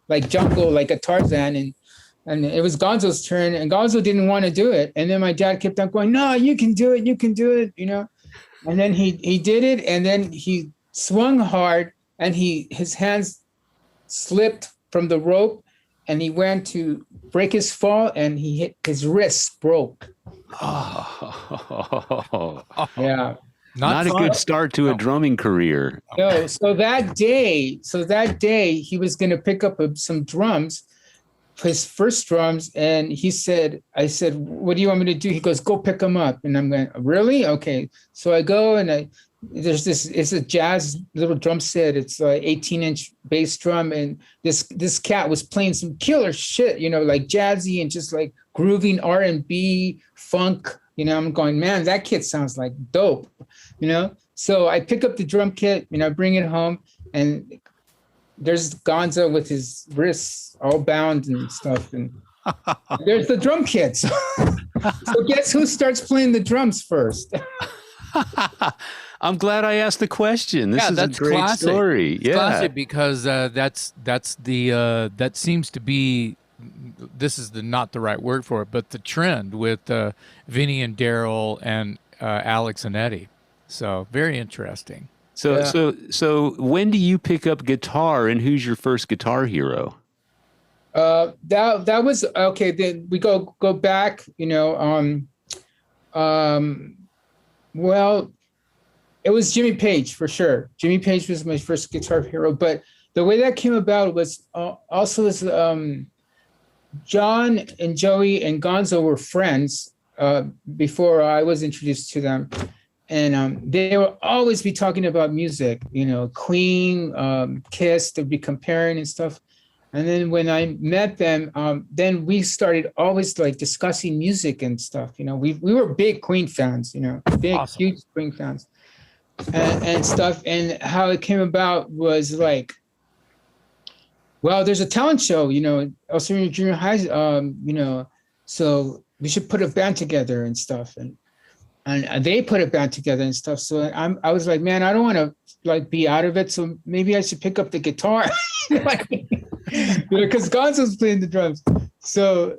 Speaker 3: like jungle, like a Tarzan, and it was Gonzo's turn, and Gonzo didn't want to do it, and then my dad kept on going, "No, you can do it, and then he did it, and then he swung hard, and his hands slipped from the rope. And he went to break his fall, and he hit his wrist broke.
Speaker 1: Oh,
Speaker 3: Yeah.
Speaker 1: not a good start to a drumming career.
Speaker 3: No. So that day, he was going to pick up some drums, his first drums, and I said, "What do you want me to do?" He goes, "Go pick them up." And I'm going, "Really? Okay." So I go and it's a jazz little drum set. It's a 18-inch bass drum, and this cat was playing some killer shit, like jazzy and just like grooving R&B funk. I'm going, man, that kit sounds like dope, So I pick up the drum kit, bring it home, and there's Gonzo with his wrists all bound and stuff, and there's the drum kit. So guess who starts playing the drums first?
Speaker 1: I'm glad I asked the question. This is a great
Speaker 2: classic.
Speaker 1: story.
Speaker 2: It's
Speaker 1: Yeah,
Speaker 2: classic because that seems to be, this is not the right word for it, but the trend with Vinny and Daryl and Alex and Eddie. So very interesting.
Speaker 1: So
Speaker 3: Yeah.
Speaker 1: so when do you pick up guitar, and who's your first guitar hero?
Speaker 3: That was okay. Then we go back. Well, it was Jimmy Page for sure. Jimmy Page was my first guitar hero, but the way that came about was also as John and Joey and Gonzo were friends before I was introduced to them, and they will always be talking about music. Queen, Kiss. They'd be comparing and stuff. And then when I met them, then we started always like discussing music and stuff. We were big Queen fans. Big,
Speaker 2: Awesome.
Speaker 3: Huge Queen fans. And stuff, and how it came about was like, well, there's a talent show, also in junior high, so we should put a band together and stuff, and they put a band together and stuff. So I was like, man, I don't want to like be out of it, so maybe I should pick up the guitar, because Gonzo's playing the drums. So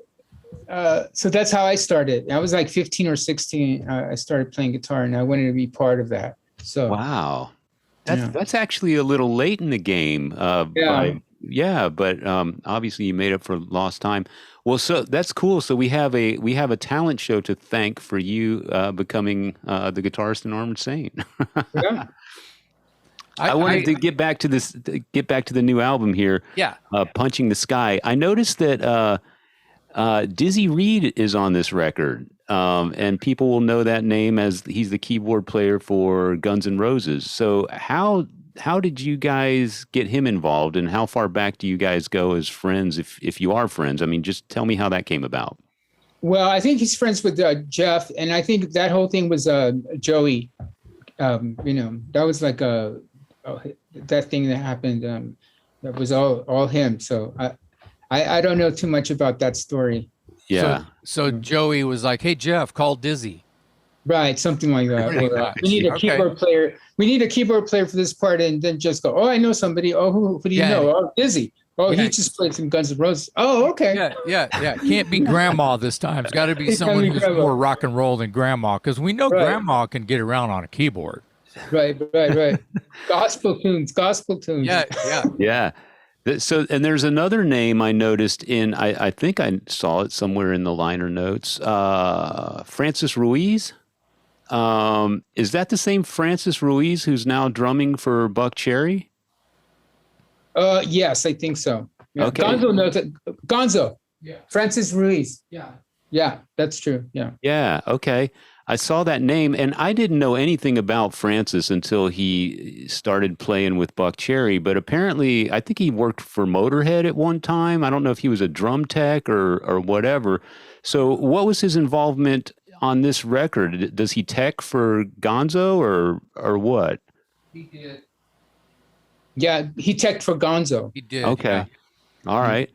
Speaker 3: that's how I started. I was like 15 or 16. I started playing guitar, and I wanted to be part of that. So
Speaker 1: Wow, That's actually a little late in the game.
Speaker 3: Yeah.
Speaker 1: But obviously you made up for lost time. Well, so that's cool. So we have a talent show to thank for you becoming the guitarist in Armored Saint.
Speaker 3: Yeah.
Speaker 1: I wanted to get back to the new album here.
Speaker 2: Yeah.
Speaker 1: Punching the Sky. I noticed that Dizzy Reed is on this record, and people will know that name as he's the keyboard player for Guns N' Roses. So how did you guys get him involved, and how far back do you guys go as friends, if you are friends? I mean, just tell me how that came about.
Speaker 3: Well, I think he's friends with Jeff, and I think that whole thing was Joey. That was like that thing that happened. That was all him. So I don't know too much about that story.
Speaker 1: Yeah.
Speaker 2: So Joey was like, "Hey Jeff, call Dizzy."
Speaker 3: Right, something like that.
Speaker 2: Pretty
Speaker 3: Or,
Speaker 2: much.
Speaker 3: we need a
Speaker 2: Okay.
Speaker 3: keyboard player. We need a keyboard player for this part, and then just go. Oh, I know somebody. Oh, who do you
Speaker 2: Yeah.
Speaker 3: know? Oh, Dizzy. Oh,
Speaker 2: Yeah.
Speaker 3: he just played some Guns N' Roses. Oh, okay.
Speaker 2: Yeah. Can't be grandma this time. It's got to be
Speaker 3: It can't
Speaker 2: someone
Speaker 3: be
Speaker 2: who's
Speaker 3: grandma.
Speaker 2: more rock and roll than grandma, because we know
Speaker 3: Right.
Speaker 2: grandma can get around on a keyboard.
Speaker 3: Right. Gospel tunes.
Speaker 2: Yeah.
Speaker 1: Yeah. So, and there's another name I noticed I think I saw it somewhere in the liner notes. Francis Ruiz. Is that the same Francis Ruiz who's now drumming for Buck Cherry?
Speaker 3: Yes, I think so. Yeah.
Speaker 1: Okay.
Speaker 3: Gonzo knows it. Gonzo.
Speaker 2: Yeah.
Speaker 3: Francis Ruiz.
Speaker 2: Yeah.
Speaker 3: Yeah, that's true. Yeah.
Speaker 1: Yeah. Okay. I saw that name, and I didn't know anything about Francis until he started playing with Buck Cherry. But apparently, I think he worked for Motorhead at one time. I don't know if he was a drum tech or whatever. So, what was his involvement on this record? Does he tech for Gonzo or what?
Speaker 2: He did.
Speaker 3: Yeah, he teched for Gonzo.
Speaker 2: He did.
Speaker 1: Okay.
Speaker 2: Yeah.
Speaker 1: All right.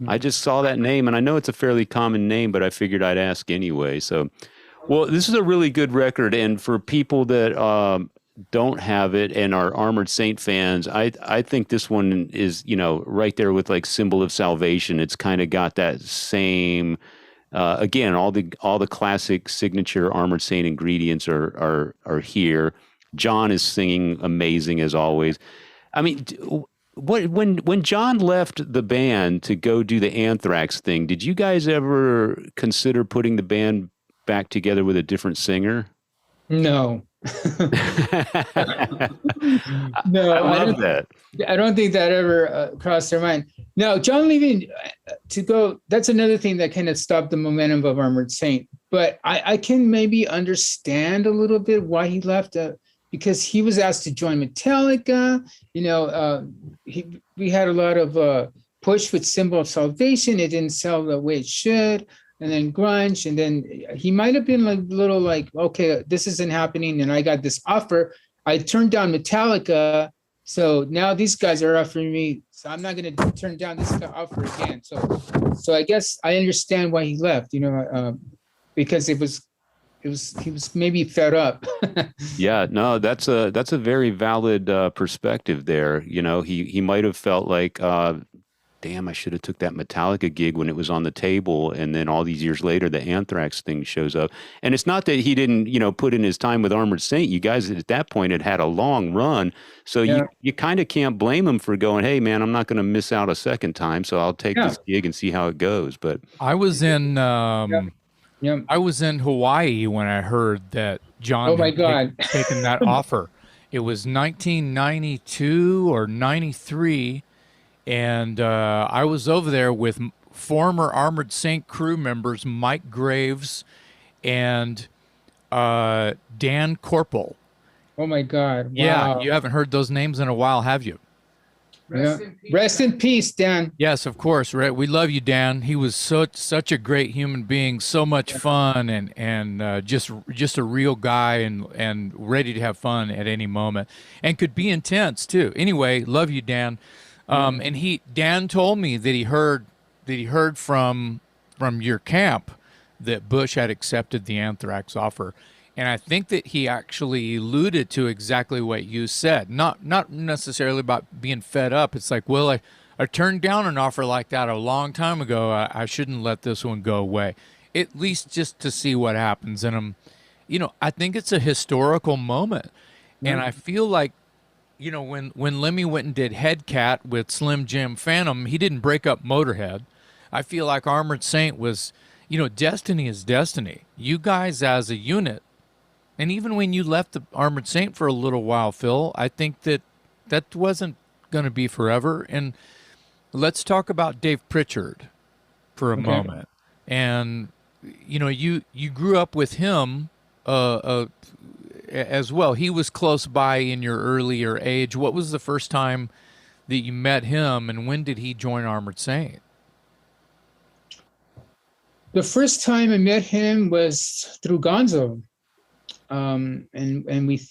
Speaker 1: I just saw that name, and I know it's a fairly common name, but I figured I'd ask anyway. So, well, this is a really good record, and for people that don't have it and are Armored Saint fans, I think this one is, right there with like Symbol of Salvation. It's kind of got that same, again, all the classic signature Armored Saint ingredients are here. John is singing amazing as always. I mean, when John left the band to go do the Anthrax thing, did you guys ever consider putting the band back together with a different singer?
Speaker 3: No. No,
Speaker 1: I love that.
Speaker 3: I don't think that ever crossed their mind. No, John leaving to go, that's another thing that kind of stopped the momentum of Armored Saint. But I can maybe understand a little bit why he left, because he was asked to join Metallica. We had a lot of push with Symbol of Salvation. It didn't sell the way it should. And then grunge, and then he might have been like little like, okay, this isn't happening, and I got this offer. I turned down Metallica, so now these guys are offering me, so I'm not going to turn down this offer again. So I guess I understand why he left, because he was maybe fed up.
Speaker 1: Yeah, no, that's a very valid perspective there. He might have felt like, damn, I should have took that Metallica gig when it was on the table, and then all these years later, the Anthrax thing shows up. And it's not that he didn't, put in his time with Armored Saint. You guys at that point had a long run, so you kind of can't blame him for going, hey man, I'm not going to miss out a second time, so I'll take this gig and see how it goes. But
Speaker 2: I was in I was in Hawaii when I heard that John
Speaker 3: Oh my God.
Speaker 2: taken that offer. It was 1992 or 93. And I was over there with former Armored Saint crew members Mike Graves and Dan Corporal.
Speaker 3: Oh my God. Wow.
Speaker 2: Yeah, you haven't heard those names in a while, have you?
Speaker 3: Rest in peace, Dan.
Speaker 2: Yes, of course. Right. We love you, Dan. He was such a great human being, so much fun, and just a real guy, and ready to have fun at any moment, and could be intense too. Anyway, love you, Dan. And Dan told me that he heard from your camp that Bush had accepted the Anthrax offer. And I think that he actually alluded to exactly what you said. Not necessarily about being fed up. It's like, well, I turned down an offer like that a long time ago. I shouldn't let this one go away. At least just to see what happens. And I think it's a historical moment. And I feel like you know, when Lemmy went and did Headcat with Slim Jim Phantom, he didn't break up Motorhead. I feel like Armored Saint was, you know, destiny is destiny. You guys as a unit, and even when you left the Armored Saint for a little while, Phil, I think that that wasn't going to be forever. And let's talk about Dave Pritchard for a moment. And you know, you grew up with him as well. He was close by in your earlier age. What was the first time that you met him, and when did he join Armored Saint?
Speaker 3: The first time I met him was through Gonzo, and we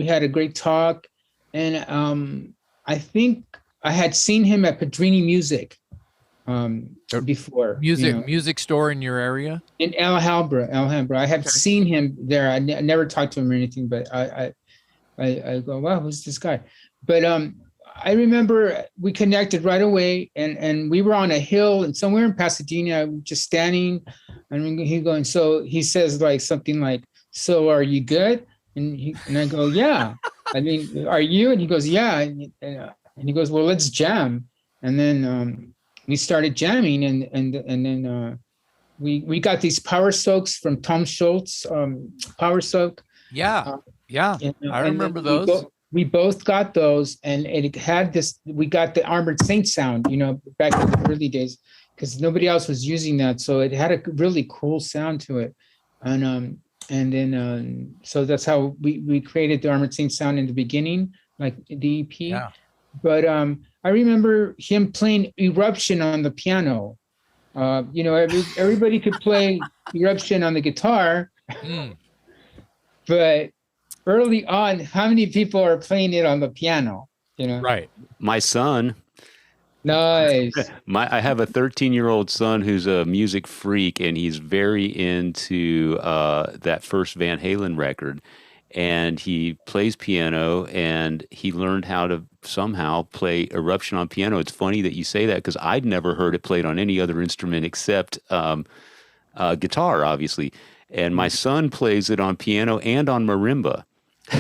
Speaker 3: had a great talk, and I think I had seen him at Padrini Music before.
Speaker 2: Music store in your area?
Speaker 3: In Alhambra. I had seen him there. I never talked to him or anything, but I go, wow, who's this guy? But I remember we connected right away, and we were on a hill and somewhere in Pasadena, just standing, and he going, so he says like something like, so are you good? And I go, yeah. I mean, are you? And he goes, yeah. And he goes, well, let's jam. And then we started jamming, and then we got these power soaks from Tom Schultz, Power Soak.
Speaker 2: Yeah, I remember those.
Speaker 3: We both got those, and it had this. We got the Armored Saint sound, you know, back in the early days, because nobody else was using that, so it had a really cool sound to it, and then so that's how we created the Armored Saint sound in the beginning, like the EP.
Speaker 2: Yeah.
Speaker 3: But I remember him playing Eruption on the piano. You know, everybody could play Eruption on the guitar, but early on, how many people are playing it on the piano? You know,
Speaker 2: right?
Speaker 1: My son.
Speaker 3: Nice.
Speaker 1: I have a 13-year-old son who's a music freak, and he's very into that first Van Halen record. And he plays piano, and he learned how to somehow play Eruption on piano. It's funny that you say that, because I'd never heard it played on any other instrument except guitar, obviously. And my son plays it on piano and on marimba.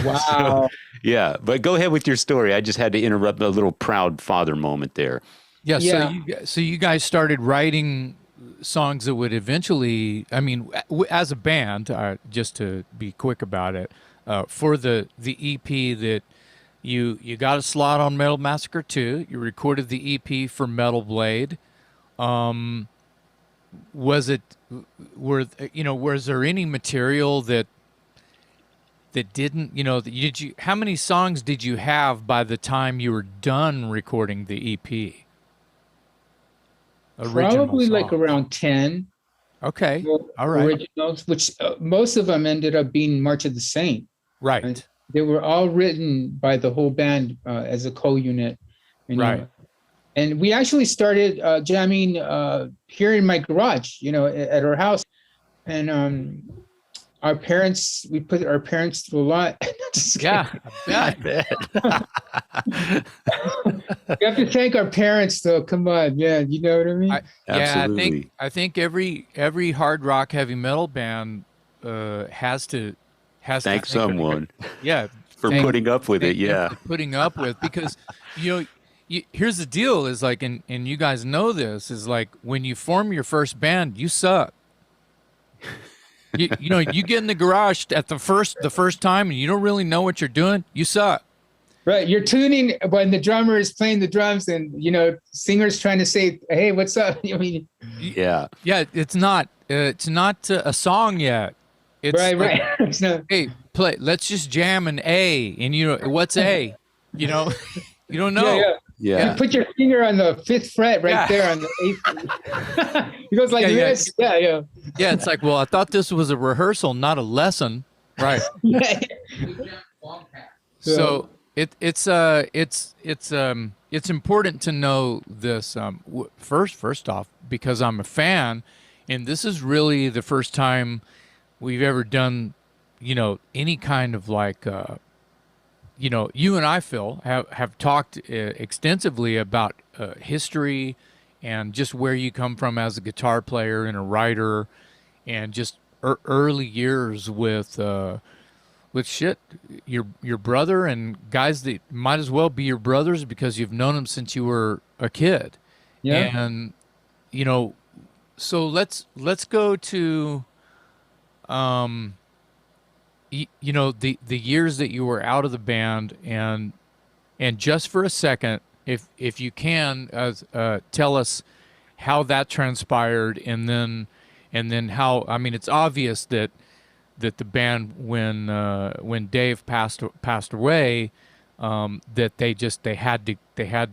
Speaker 3: Wow.
Speaker 1: So, yeah, but go ahead with your story. I just had to interrupt a little proud father moment there.
Speaker 2: Yeah.
Speaker 3: Yeah.
Speaker 2: So you guys started writing songs that would eventually, I mean, as a band, just to be quick about it, for the EP that you got a slot on Metal Massacre 2, you recorded the EP for Metal Blade. Was there any material that didn't, you know, how many songs did you have by the time you were done recording the EP?
Speaker 3: Probably like around 10.
Speaker 2: Okay. All right.
Speaker 3: Originals, which most of them ended up being March of the Saint.
Speaker 2: Right.
Speaker 3: And they were all written by the whole band as a co-unit. You know?
Speaker 2: Right.
Speaker 3: And we actually started jamming here in my garage, you know, at our house. And we put our parents through a lot.
Speaker 2: Yeah, I bet.
Speaker 3: We have to thank our parents, though. Come on, yeah, you know what I mean?
Speaker 1: Absolutely.
Speaker 2: I think every hard rock heavy metal band has to
Speaker 1: thank someone.
Speaker 2: Yeah,
Speaker 1: for putting up with it. Yeah,
Speaker 2: putting up with, because you know, here's the deal: is like, and you guys know this, is like when you form your first band, you suck. You know, you get in the garage at the first time and you don't really know what you're doing, you suck.
Speaker 3: Right. You're tuning when the drummer is playing the drums, and, you know, singer's trying to say, hey, what's up? I mean,
Speaker 2: yeah. It's not a song yet. It's
Speaker 3: right.
Speaker 2: Like,
Speaker 3: It's not,
Speaker 2: hey, let's just jam an A. And, you know, what's A? You know, you don't know.
Speaker 1: Yeah.
Speaker 3: You put your finger on the 5th fret right there on the 8th. It goes like this. Yeah.
Speaker 2: Yeah, it's like, well, I thought this was a rehearsal, not a lesson. Right. So it's important to know this first off, because I'm a fan, and this is really the first time we've ever done, you know, any kind of like you know, you and I, Phil, have talked extensively about history and just where you come from as a guitar player and a writer, and just early years with with shit, your brother and guys that might as well be your brothers because you've known them since you were a kid.
Speaker 3: Yeah.
Speaker 2: And you know, so let's go to you know, the years that you were out of the band, and just for a second, if you can, tell us how that transpired, and then how, I mean, it's obvious that the band, when Dave passed away, that they had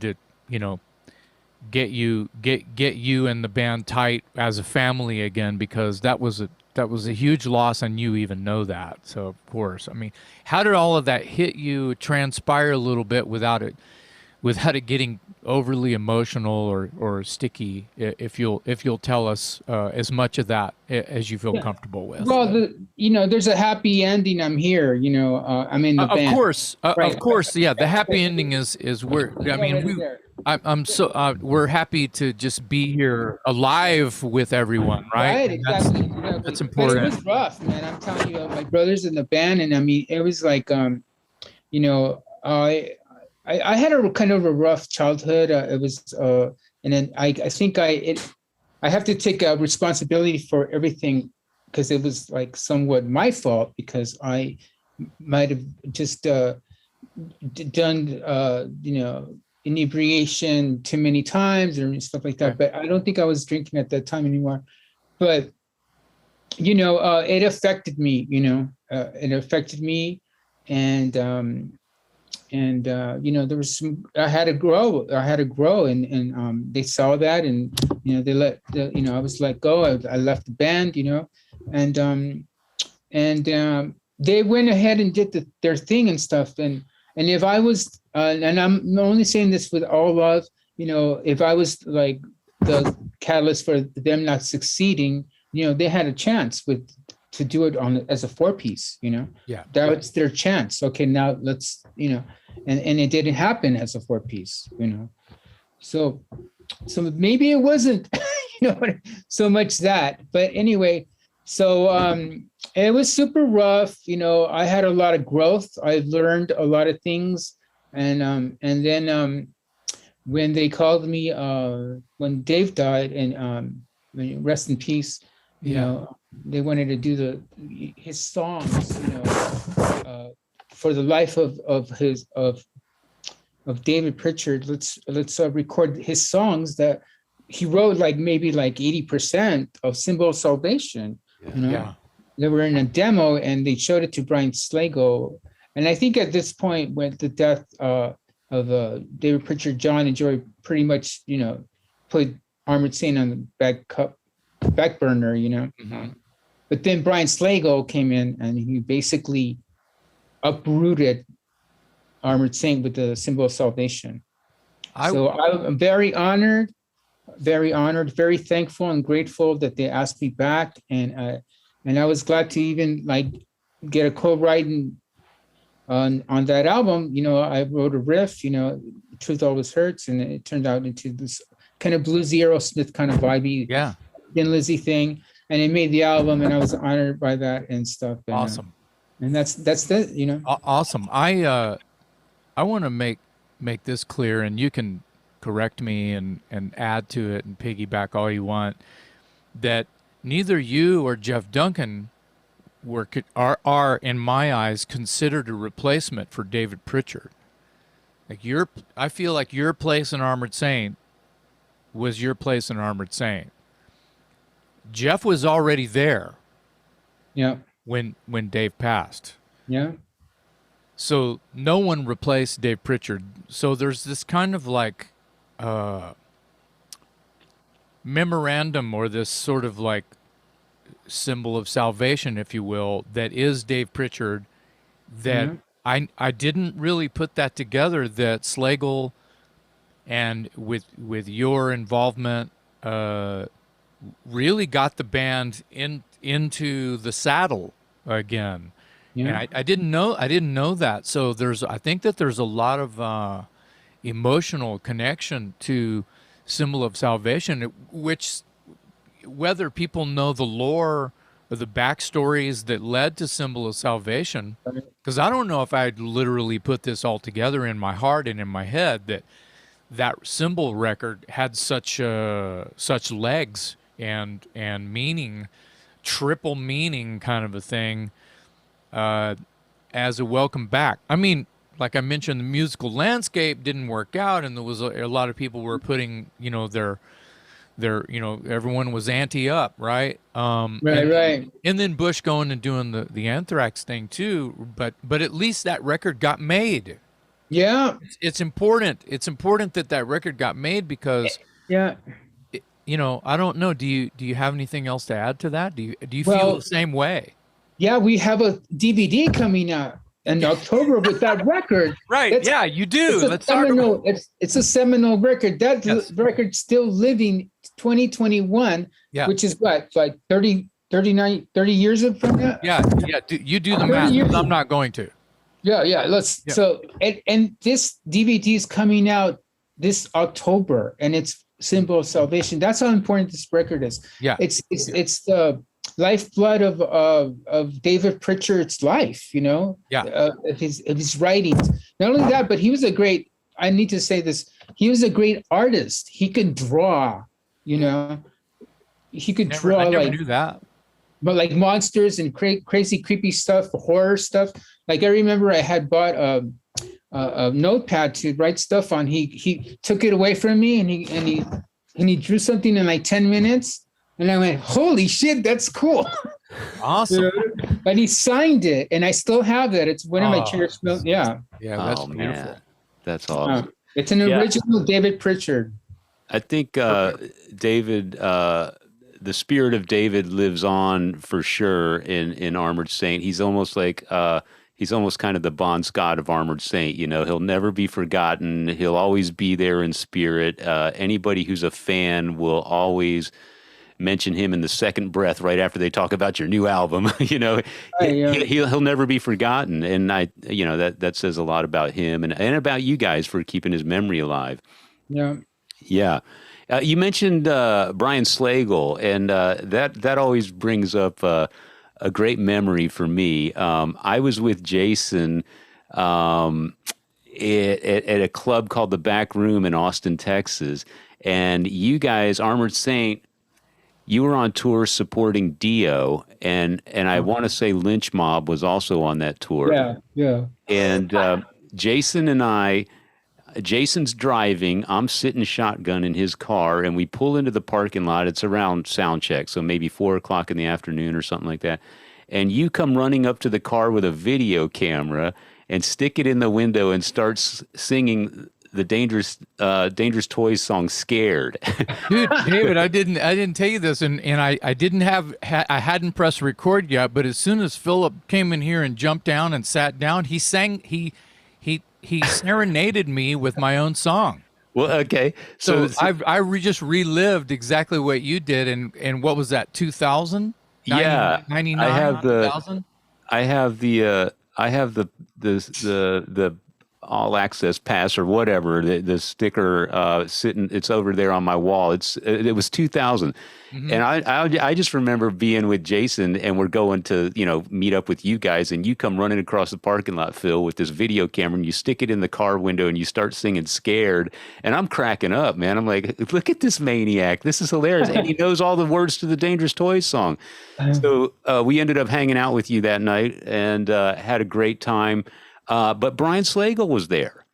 Speaker 2: to, you know, get you and the band tight as a family again, because that was a huge loss, and you even know that. So of course, I mean, how did all of that hit you, transpire a little bit without it getting overly emotional or sticky? If you'll tell us as much of that as you feel comfortable with.
Speaker 3: Well, there's a happy ending. I'm here. I'm in the
Speaker 2: Of
Speaker 3: band.
Speaker 2: course,
Speaker 3: Right.
Speaker 2: of course, yeah. The happy ending is where, I mean, I'm so we're happy to just be here alive with everyone, right?
Speaker 3: Right,
Speaker 2: And
Speaker 3: exactly.
Speaker 2: that's
Speaker 3: But it
Speaker 2: important.
Speaker 3: was rough, man. I'm telling you, my brother's in the band, and I mean, it was like, you know, I had a kind of a rough childhood. It was, and then I think I have to take responsibility for everything, because it was like somewhat my fault, because I might have just done, inebriation too many times or stuff like that. But I don't think I was drinking at that time anymore. But it affected me. It affected me, and there was some. I had to grow. And they saw that, and they I was let go. I left the band. And they went ahead and did their thing and stuff. And if I was, and I'm only saying this with all love, if I was like the catalyst for them not succeeding, they had a chance to do it as a 4-piece.
Speaker 2: Yeah.
Speaker 3: That was their chance. Okay, now let's, and it didn't happen as a 4-piece. So maybe it wasn't, so much that. But anyway, so it was super rough. I had a lot of growth. I learned a lot of things, and then when they called me, when Dave died, and rest in peace. They wanted to do his songs, for the life of David Pritchard. Let's record his songs that he wrote, like maybe like 80% of Symbol of Salvation.
Speaker 2: Yeah.
Speaker 3: They were in a demo, and they showed it to Brian Slagle. And I think at this point, with the death of David Pritchard, John and Joy pretty much, put Armored Saint on the back burner.
Speaker 2: Mm-hmm.
Speaker 3: But then Brian Slagle came in, and he basically uprooted Armored Saint with the Symbol of Salvation. So I'm very honored, very thankful and grateful that they asked me back, and I was glad to even like get a co-writing on that album. I wrote a riff, Truth Always Hurts, and it turned out into this kind of bluesy Aerosmith kind of vibey, Thin Lizzy thing, and it made the album, and I was honored by that and stuff. And,
Speaker 2: awesome.
Speaker 3: And that's it.
Speaker 2: Awesome. I want to make this clear, and you can correct me and add to it and piggyback all you want, that neither you or Jeff Duncan are in my eyes considered a replacement for David Pritchard. Like I feel like your place in Armored Saint was your place in Armored Saint. Jeff was already there.
Speaker 3: Yeah.
Speaker 2: When Dave passed.
Speaker 3: Yeah.
Speaker 2: So no one replaced Dave Pritchard. So there's this kind of like memorandum, or this sort of like symbol of salvation, if you will, that is Dave Pritchard, that I didn't really put that together, that Slagle and with your involvement really got the band into the saddle again. And I didn't know that. So I think that there's a lot of emotional connection to Symbol of Salvation, which, whether people know the lore the backstories that led to Symbol of Salvation, because I don't know if I'd literally put this all together in my heart and in my head that Symbol record had such legs and meaning, triple meaning kind of a thing, as a welcome back. I mean, like I mentioned, the musical landscape didn't work out, and there was a lot of people were putting, everyone was anti-up, right?
Speaker 3: Right.
Speaker 2: And then Bush going and doing the Anthrax thing too. But at least that record got made.
Speaker 3: Yeah.
Speaker 2: It's important. It's important that record got made because,
Speaker 3: Yeah.
Speaker 2: I don't know. Do you have anything else to add to that? Do you
Speaker 3: Well,
Speaker 2: feel the same way?
Speaker 3: Yeah, we have a DVD coming out in October with that record.
Speaker 2: Right. Yeah, you do.
Speaker 3: Let's talk about it. It's a seminal record. That record's still living 2021, which is what, like 30 years from now?
Speaker 2: Yeah. You do the math. I'm not going to.
Speaker 3: Yeah. So, and this DVD is coming out this October, and it's Symbol of Salvation. That's how important this record is.
Speaker 2: Yeah.
Speaker 3: It's the lifeblood of David Pritchard's life, of his writings. Not only that, but he was I need to say this, he was a great artist. He could draw, he could draw.
Speaker 2: I never knew that.
Speaker 3: But like monsters and crazy, creepy stuff, horror stuff. Like I remember I had bought a notepad to write stuff on. He took it away from me and he drew something in like 10 minutes. And I went, holy shit, that's cool.
Speaker 2: Awesome.
Speaker 3: And he signed it, and I still have it. It's one of my cherished notes. Yeah.
Speaker 2: Yeah, that's beautiful.
Speaker 1: Man. That's awesome.
Speaker 3: It's an original David Pritchard.
Speaker 1: I think David, the spirit of David lives on for sure in Armored Saint. He's almost like he's almost kind of the Bon Scott of Armored Saint. He'll never be forgotten. He'll always be there in spirit. Anybody who's a fan will always mention him in the second breath right after they talk about your new album. He'll never be forgotten, and that says a lot about him and about you guys for keeping his memory alive. Yeah. You mentioned Brian Slagle, and that always brings up a great memory for me. I was with Jason at a club called the Back Room in Austin, Texas, and you guys, Armored Saint, you were on tour supporting Dio, and I want to say Lynch Mob was also on that tour.
Speaker 3: Yeah.
Speaker 1: And Jason's driving, I'm sitting shotgun in his car, and we pull into the parking lot. It's around sound check, so maybe 4:00 in the afternoon or something like that. And you come running up to the car with a video camera and stick it in the window and start singing the Dangerous Toys song "Scared."
Speaker 2: Dude, David, I didn't tell you this, and I hadn't pressed record yet, but as soon as Philip came in here and jumped down and sat down, he serenaded me with my own song.
Speaker 1: Well, okay.
Speaker 2: So just relived exactly what you did, and what was that, 2000?
Speaker 1: Yeah.
Speaker 2: 99,
Speaker 1: I have
Speaker 2: 2000?
Speaker 1: I have the all access pass or whatever, the sticker sitting, it's over there on my wall. It was 2000. Mm-hmm. And I just remember being with Jason, and we're going to, meet up with you guys, and you come running across the parking lot, Phil, with this video camera, and you stick it in the car window and you start singing "Scared." And I'm cracking up, man. I'm like, look at this maniac. This is hilarious. And he knows all the words to the Dangerous Toys song. So we ended up hanging out with you that night and had a great time. But Brian Slagle was there,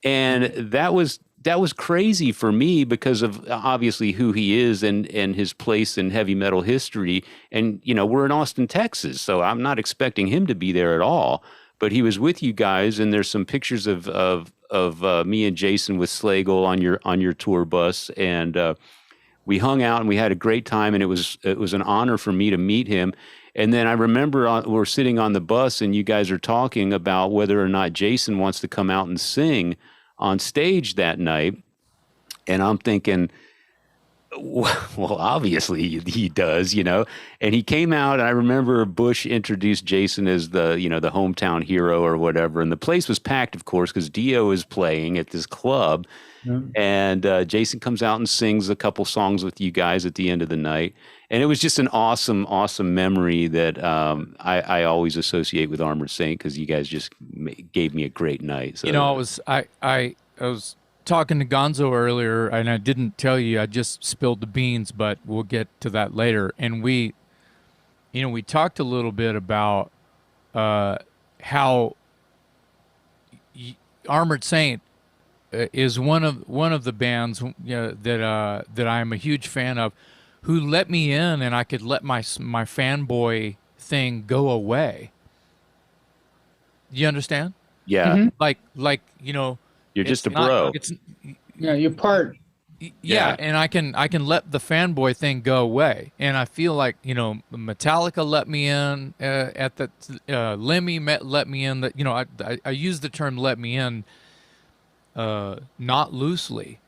Speaker 1: and that was crazy for me because of obviously who he is and his place in heavy metal history. And we're in Austin, Texas, so I'm not expecting him to be there at all. But he was with you guys, and there's some pictures of me and Jason with Slagle on your tour bus, and we hung out and we had a great time, and it was an honor for me to meet him. And then I remember we're sitting on the bus, and you guys are talking about whether or not Jason wants to come out and sing on stage that night. And I'm thinking, Well, obviously he does, and he came out. And I remember Bush introduced Jason as the hometown hero or whatever. And the place was packed, of course, because Dio is playing at this club.
Speaker 3: Yeah.
Speaker 1: And Jason comes out and sings a couple songs with you guys at the end of the night. And it was just an awesome, awesome memory that I always associate with Armored Saint because you guys just gave me a great night. So,
Speaker 2: I was talking to Gonzo earlier, and I didn't tell you. I just spilled the beans, but we'll get to that later. And we talked a little bit about how Armored Saint is one of the bands that I'm a huge fan of, who let me in, and I could let my fanboy thing go away. You understand?
Speaker 1: yeah,
Speaker 3: Mhm.
Speaker 2: Like
Speaker 1: you're just a
Speaker 2: not-
Speaker 1: bro.
Speaker 2: It's
Speaker 3: Yeah, you're part.
Speaker 2: yeah,
Speaker 1: Yeah.
Speaker 2: and I can let the fanboy thing go away, and I feel like Metallica let me in at the Lemmy let me in. That I use the term "let me in" not loosely,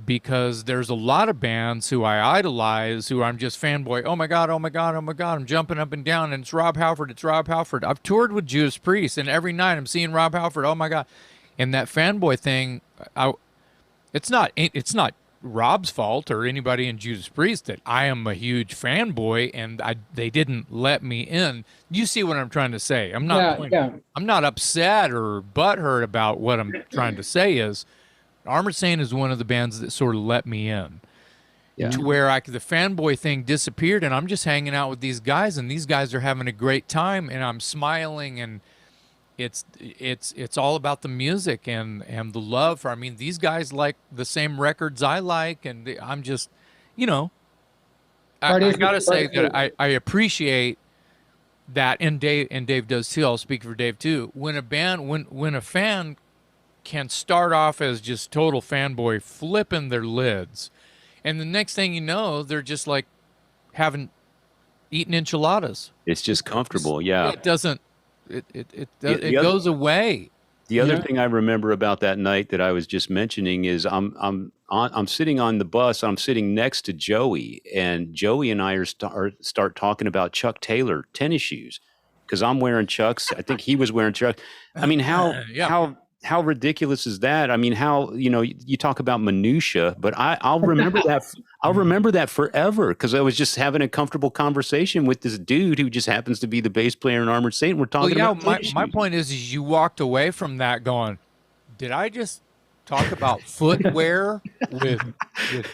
Speaker 2: because there's a lot of bands who I idolize, who I'm just fanboy. Oh my god, oh my god, oh my god! I'm jumping up and down, and it's Rob Halford. It's Rob Halford. I've toured with Judas Priest, and every night I'm seeing Rob Halford. Oh my god! And that fanboy thing, it's not Rob's fault or anybody in Judas Priest that I am a huge fanboy, and they didn't let me in. You see what I'm trying to say? I'm not I'm not upset or butthurt about what I'm trying to say. Is Armored Saint is one of the bands that sort of let me in,
Speaker 1: Yeah.
Speaker 2: to where the fanboy thing disappeared, and I'm just hanging out with these guys, and these guys are having a great time, and I'm smiling, and it's all about the music and the love for. I mean, these guys like the same records I like, and I'm just, I gotta say that I appreciate that, and Dave does too. I'll speak for Dave too. When a fan can start off as just total fanboy, flipping their lids, and the next thing you know, they're just like having eaten enchiladas.
Speaker 1: It's just comfortable. Yeah.
Speaker 2: It doesn't. It
Speaker 1: The other-
Speaker 2: goes away.
Speaker 1: The other
Speaker 3: Yeah.
Speaker 1: thing I remember about that night that I was just mentioning is I'm sitting on the bus. I'm sitting next to Joey, and Joey and I start talking about Chuck Taylor tennis shoes because I'm wearing Chucks. I think he was wearing Chucks. I mean,
Speaker 2: Yeah.
Speaker 1: how ridiculous is that? I mean, how you talk about minutia, but I'll remember that. I'll remember that forever because I was just having a comfortable conversation with this dude who just happens to be the bass player in Armored Saint. We're
Speaker 2: Well,
Speaker 1: talking
Speaker 2: yeah.
Speaker 1: about
Speaker 2: My
Speaker 1: tennis
Speaker 2: my
Speaker 1: shoes.
Speaker 2: point is you walked away from that going, did I just talk about footwear with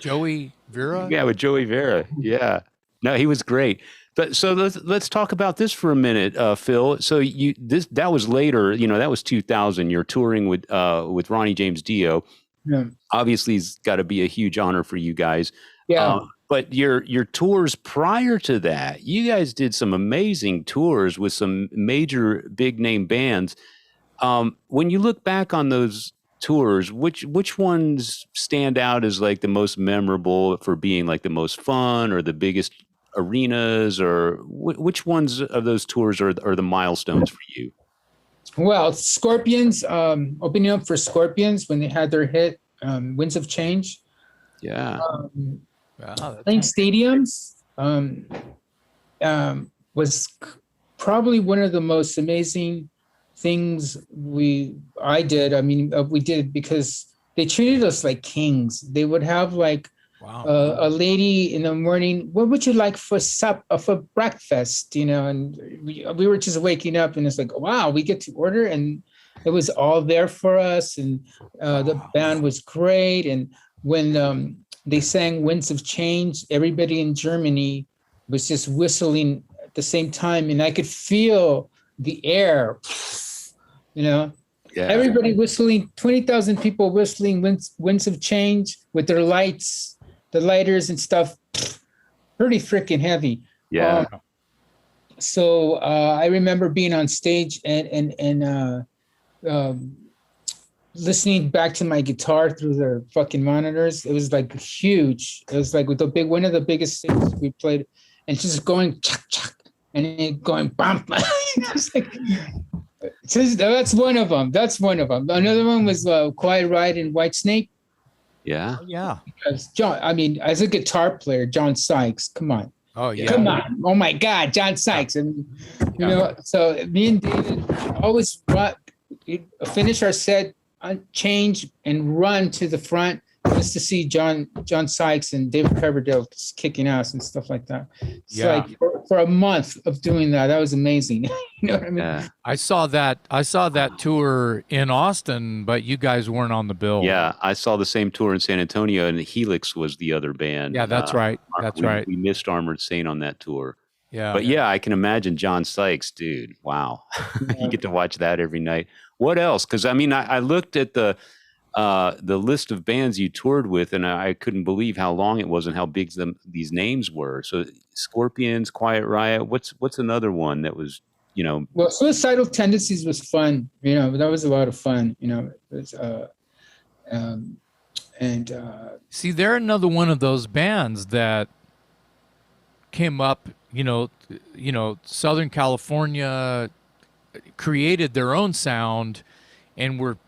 Speaker 2: Joey Vera?
Speaker 1: Yeah, with Joey Vera. Yeah. No, he was great. But so let's talk about this for a minute, Phil. So that was later, that was 2000. You're touring with Ronnie James Dio.
Speaker 3: Yeah.
Speaker 1: Obviously, it's got to be a huge honor for you guys.
Speaker 3: Yeah.
Speaker 1: But your tours prior to that, you guys did some amazing tours with some major big name bands. When you look back on those tours, which ones stand out as like the most memorable for being like the most fun or the biggest arenas, or which ones of those tours are the milestones for you?
Speaker 3: Well, Scorpions, opening up for Scorpions when they had their hit, Winds of Change.
Speaker 1: Yeah.
Speaker 3: Playing stadiums was probably one of the most amazing things I did. I mean, we did because they treated us like kings. They would have like
Speaker 2: Wow.
Speaker 3: a lady in the morning. What would you like for for breakfast? And we were just waking up, and it's like, wow, we get to order, and it was all there for us. And the band was great. And when they sang "Winds of Change," everybody in Germany was just whistling at the same time, and I could feel the air.
Speaker 1: Yeah.
Speaker 3: Everybody whistling, 20,000 people whistling winds of Change with their lights, the lighters and stuff. Pretty freaking heavy.
Speaker 1: Yeah.
Speaker 3: So I remember being on stage and listening back to my guitar through the fucking monitors. It was like huge. It was like with one of the biggest things we played, and just going chuck chuck, and it going bump. It's like, so that's one of them. Another one was Quiet Riot and Whitesnake.
Speaker 1: Yeah.
Speaker 2: Oh, yeah.
Speaker 3: Because John, I mean, as a guitar player, John Sykes, come on.
Speaker 2: Oh, yeah.
Speaker 3: Come on. Oh my God, John Sykes. And you know, so me and David always finish our set, change and run to the front just to see John Sykes and David Coverdale kicking ass and stuff like that. It's like for a month of doing that, that was amazing. You know what I mean?
Speaker 1: Yeah.
Speaker 2: I saw that tour in Austin, but you guys weren't on the bill.
Speaker 1: Yeah, I saw the same tour in San Antonio, and Helix was the other band.
Speaker 2: Yeah, that's right. That's right.
Speaker 1: We missed Armored Saint on that tour.
Speaker 2: Yeah.
Speaker 1: But yeah, I can imagine John Sykes, dude. Wow. You get to watch that every night. What else? Because I mean, I looked at the list of bands you toured with, and I couldn't believe how long it was and how big these names were. So Scorpions, Quiet Riot. What's another one that was, you know?
Speaker 3: Well, Suicidal Tendencies was fun. You know, that was a lot of fun. You know, it was,
Speaker 2: see, they're another one of those bands that came up. You know, Southern California created their own sound, and were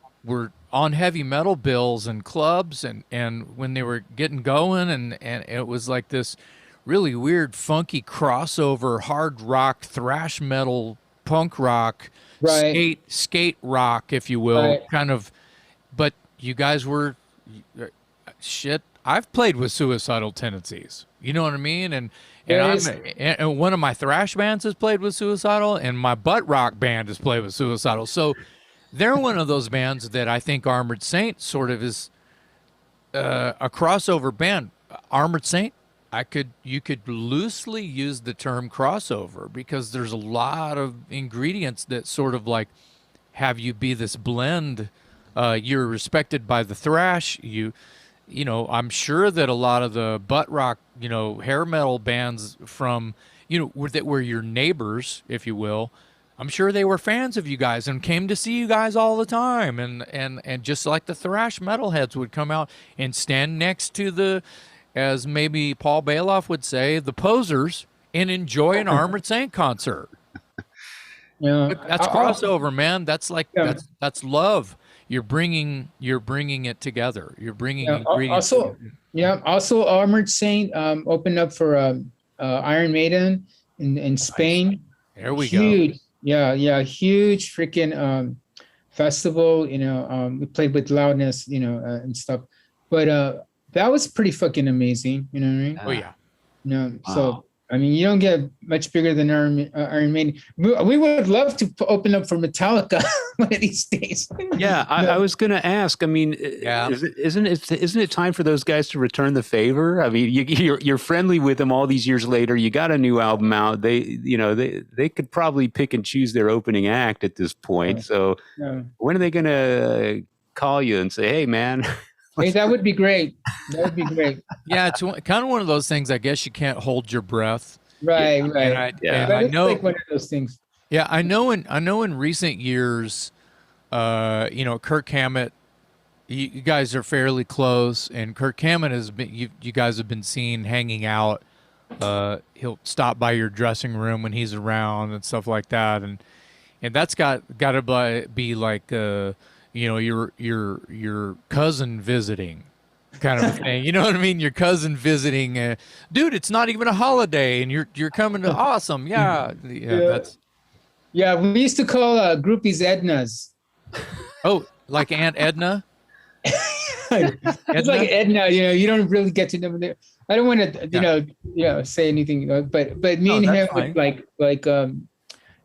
Speaker 2: on heavy metal bills and clubs, and when they were getting going, and it was like this really weird, funky crossover, hard rock, thrash metal, punk rock,
Speaker 3: right.
Speaker 2: skate rock, if you will,
Speaker 3: Right.
Speaker 2: kind of. But you guys were shit. I've played with Suicidal Tendencies. You know what I mean? And one of my thrash bands has played with Suicidal, and my butt rock band has played with Suicidal. So they're one of those bands that I think Armored Saint sort of is a crossover band. Armored Saint, you could loosely use the term crossover because there's a lot of ingredients that sort of like have you be this blend. You're respected by the thrash. You know, I'm sure that a lot of the butt rock, you know, hair metal bands from, you know, that were your neighbors, if you will, I'm sure they were fans of you guys and came to see you guys all the time. And just like the thrash metalheads would come out and stand next to the, as maybe Paul Bailoff would say, the posers, and enjoy an Armored Saint concert.
Speaker 3: Yeah,
Speaker 2: That's crossover, man. That's like, that's love. You're bringing it together. You're bringing ingredients.
Speaker 3: Also Armored Saint opened up for Iron Maiden in Spain.
Speaker 2: There we go.
Speaker 3: Huge freaking festival. You know, we played with Loudness, you know, and stuff. But that was pretty fucking amazing. You know what I mean?
Speaker 2: Oh yeah.
Speaker 3: You know, so I mean, you don't get much bigger than Iron Maiden. We would love to open up for Metallica one of these days.
Speaker 1: Yeah, I was going to ask. I mean, isn't it time for those guys to return the favor? I mean, you're friendly with them all these years later. You got a new album out. They could probably pick and choose their opening act at this point. So when are they going to call you and say, "Hey, man"?
Speaker 3: Hey, that would be great. That would be great.
Speaker 2: Yeah, it's kind of one of those things. I guess you can't hold your breath.
Speaker 3: Right.
Speaker 2: And I know,
Speaker 3: like one of those things.
Speaker 2: Yeah, I know. In recent years, you know, Kirk Hammett, you guys are fairly close, and Kirk Hammett has been. You guys have been seen hanging out. He'll stop by your dressing room when he's around and stuff like that, and that's got to be like. You know, your cousin visiting kind of a thing. You know what I mean? Your cousin visiting. Dude, it's not even a holiday, and you're coming to awesome. Yeah.
Speaker 3: Yeah, we used to call groupies Ednas.
Speaker 2: Oh, like Aunt Edna?
Speaker 3: It's like Edna, you know, you don't really get to know them. I don't want to, say anything, but me and him would like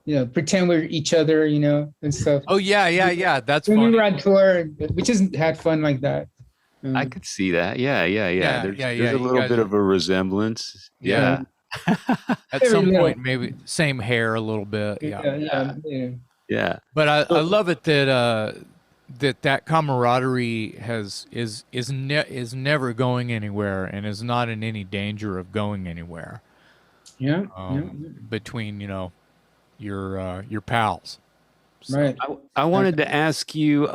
Speaker 3: you know, pretend we're each other, you know, and stuff.
Speaker 2: Oh yeah. That's
Speaker 3: when
Speaker 2: funny.
Speaker 3: we were on tour. We just had fun like that.
Speaker 1: I could see that. Yeah. There's a little bit of a resemblance. Yeah.
Speaker 2: At some point, maybe same hair a little bit. Yeah. But I love it that that camaraderie is never going anywhere and is not in any danger of going anywhere. Between, you know, your pals. So.
Speaker 3: Right.
Speaker 1: I wanted to ask you,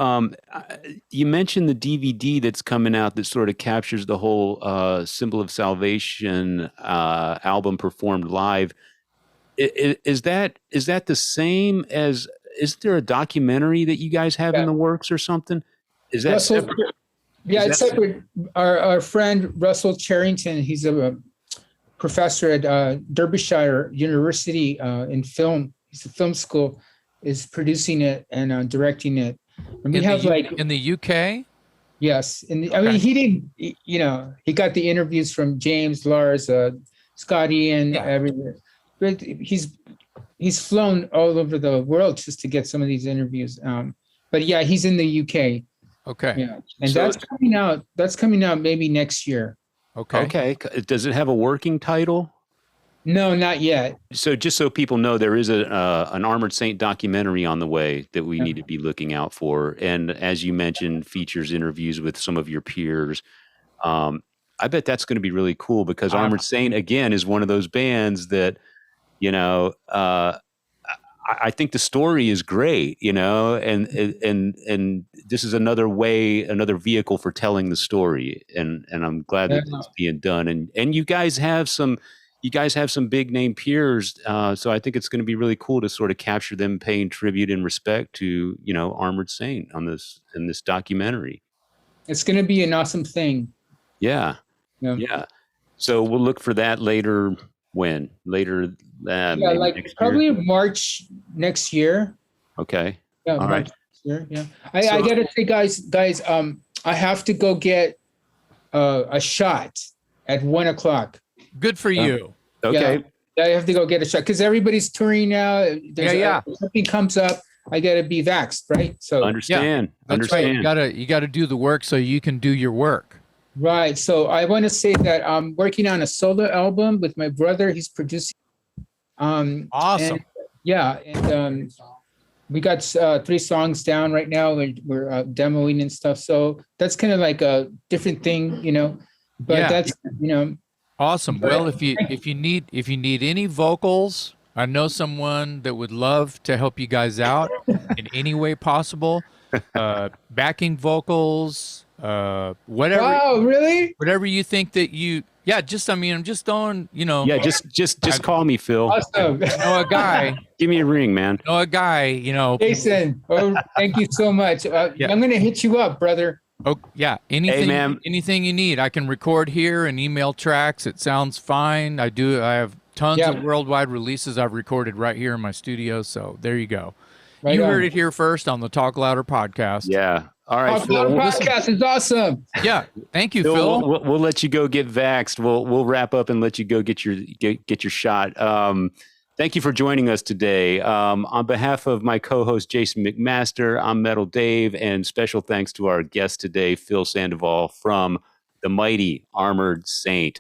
Speaker 1: you mentioned the DVD that's coming out that sort of captures the whole Symbol of Salvation album performed live. Is that the same as, is there a documentary that you guys have in the works or something? Is that separate?
Speaker 3: Yeah, it's separate. Our friend Russell Charrington, he's a professor at Derbyshire University in film. He's a film school, is producing it and directing it. And we have
Speaker 2: in the UK.
Speaker 3: Yes, and
Speaker 2: Okay.
Speaker 3: I mean he didn't. He got the interviews from James, Lars, Scotty, and everywhere. But he's flown all over the world just to get some of these interviews. But yeah, he's in the UK.
Speaker 2: Okay.
Speaker 3: Yeah, and that's coming out. That's coming out maybe next year.
Speaker 2: Okay.
Speaker 1: Okay. Does it have a working title?
Speaker 3: No, not yet.
Speaker 1: So just so people know, there is an Armored Saint documentary on the way that we need to be looking out for. And as you mentioned, features interviews with some of your peers. I bet that's going to be really cool because Armored Saint, again, is one of those bands that, I think the story is great, and this is another vehicle for telling the story. And I'm glad that it's being done. And you guys have some big name peers. So I think it's going to be really cool to sort of capture them paying tribute and respect to, Armored Saint in this documentary.
Speaker 3: It's going to be an awesome thing.
Speaker 1: Yeah. So we'll look for that later. When? Later? Maybe
Speaker 3: like
Speaker 1: next
Speaker 3: probably
Speaker 1: year?
Speaker 3: March next year.
Speaker 1: Okay.
Speaker 3: Yeah,
Speaker 1: All
Speaker 3: March
Speaker 1: right.
Speaker 3: next year. Yeah. I gotta say, guys, I have to go get a shot at 1:00.
Speaker 2: Good for you.
Speaker 1: Okay.
Speaker 3: Yeah, I have to go get a shot because everybody's touring now. If something comes up, I gotta be vaxxed, right? So
Speaker 1: Understand.
Speaker 2: That's right. You gotta do the work so you can do your work.
Speaker 3: Right. So I want to say that I'm working on a solo album with my brother. He's producing.
Speaker 2: Awesome.
Speaker 3: And we got 3 songs down right now. We're demoing and stuff. So that's kind of like a different thing, But that's
Speaker 2: awesome. Well, if you need any vocals, I know someone that would love to help you guys out in any way possible. Backing vocals, whatever.
Speaker 3: Wow, really?
Speaker 2: Whatever you think that you. Yeah, I'm just throwing.
Speaker 1: Yeah, just call me, Phil.
Speaker 3: Awesome.
Speaker 2: Know a guy.
Speaker 1: Give me a ring, man.
Speaker 2: Know a guy.
Speaker 3: Jason. Oh, thank you so much. I'm gonna hit you up, brother.
Speaker 2: Oh yeah, anything,
Speaker 1: Hey, man.
Speaker 2: anything you need, I can record here and email tracks. It sounds fine. I have tons of worldwide releases I've recorded right here in my studio. So there you go. Right you heard it here first on the Talk Louder podcast.
Speaker 1: Yeah. All right,
Speaker 3: Talk Louder podcast is awesome.
Speaker 2: Yeah. Thank you, Phil.
Speaker 1: We'll let you go get vaxxed. We'll wrap up and let you go get your shot. Thank you for joining us today. On behalf of my co-host, Jason McMaster, I'm Metal Dave, and special thanks to our guest today, Phil Sandoval from the mighty Armored Saint.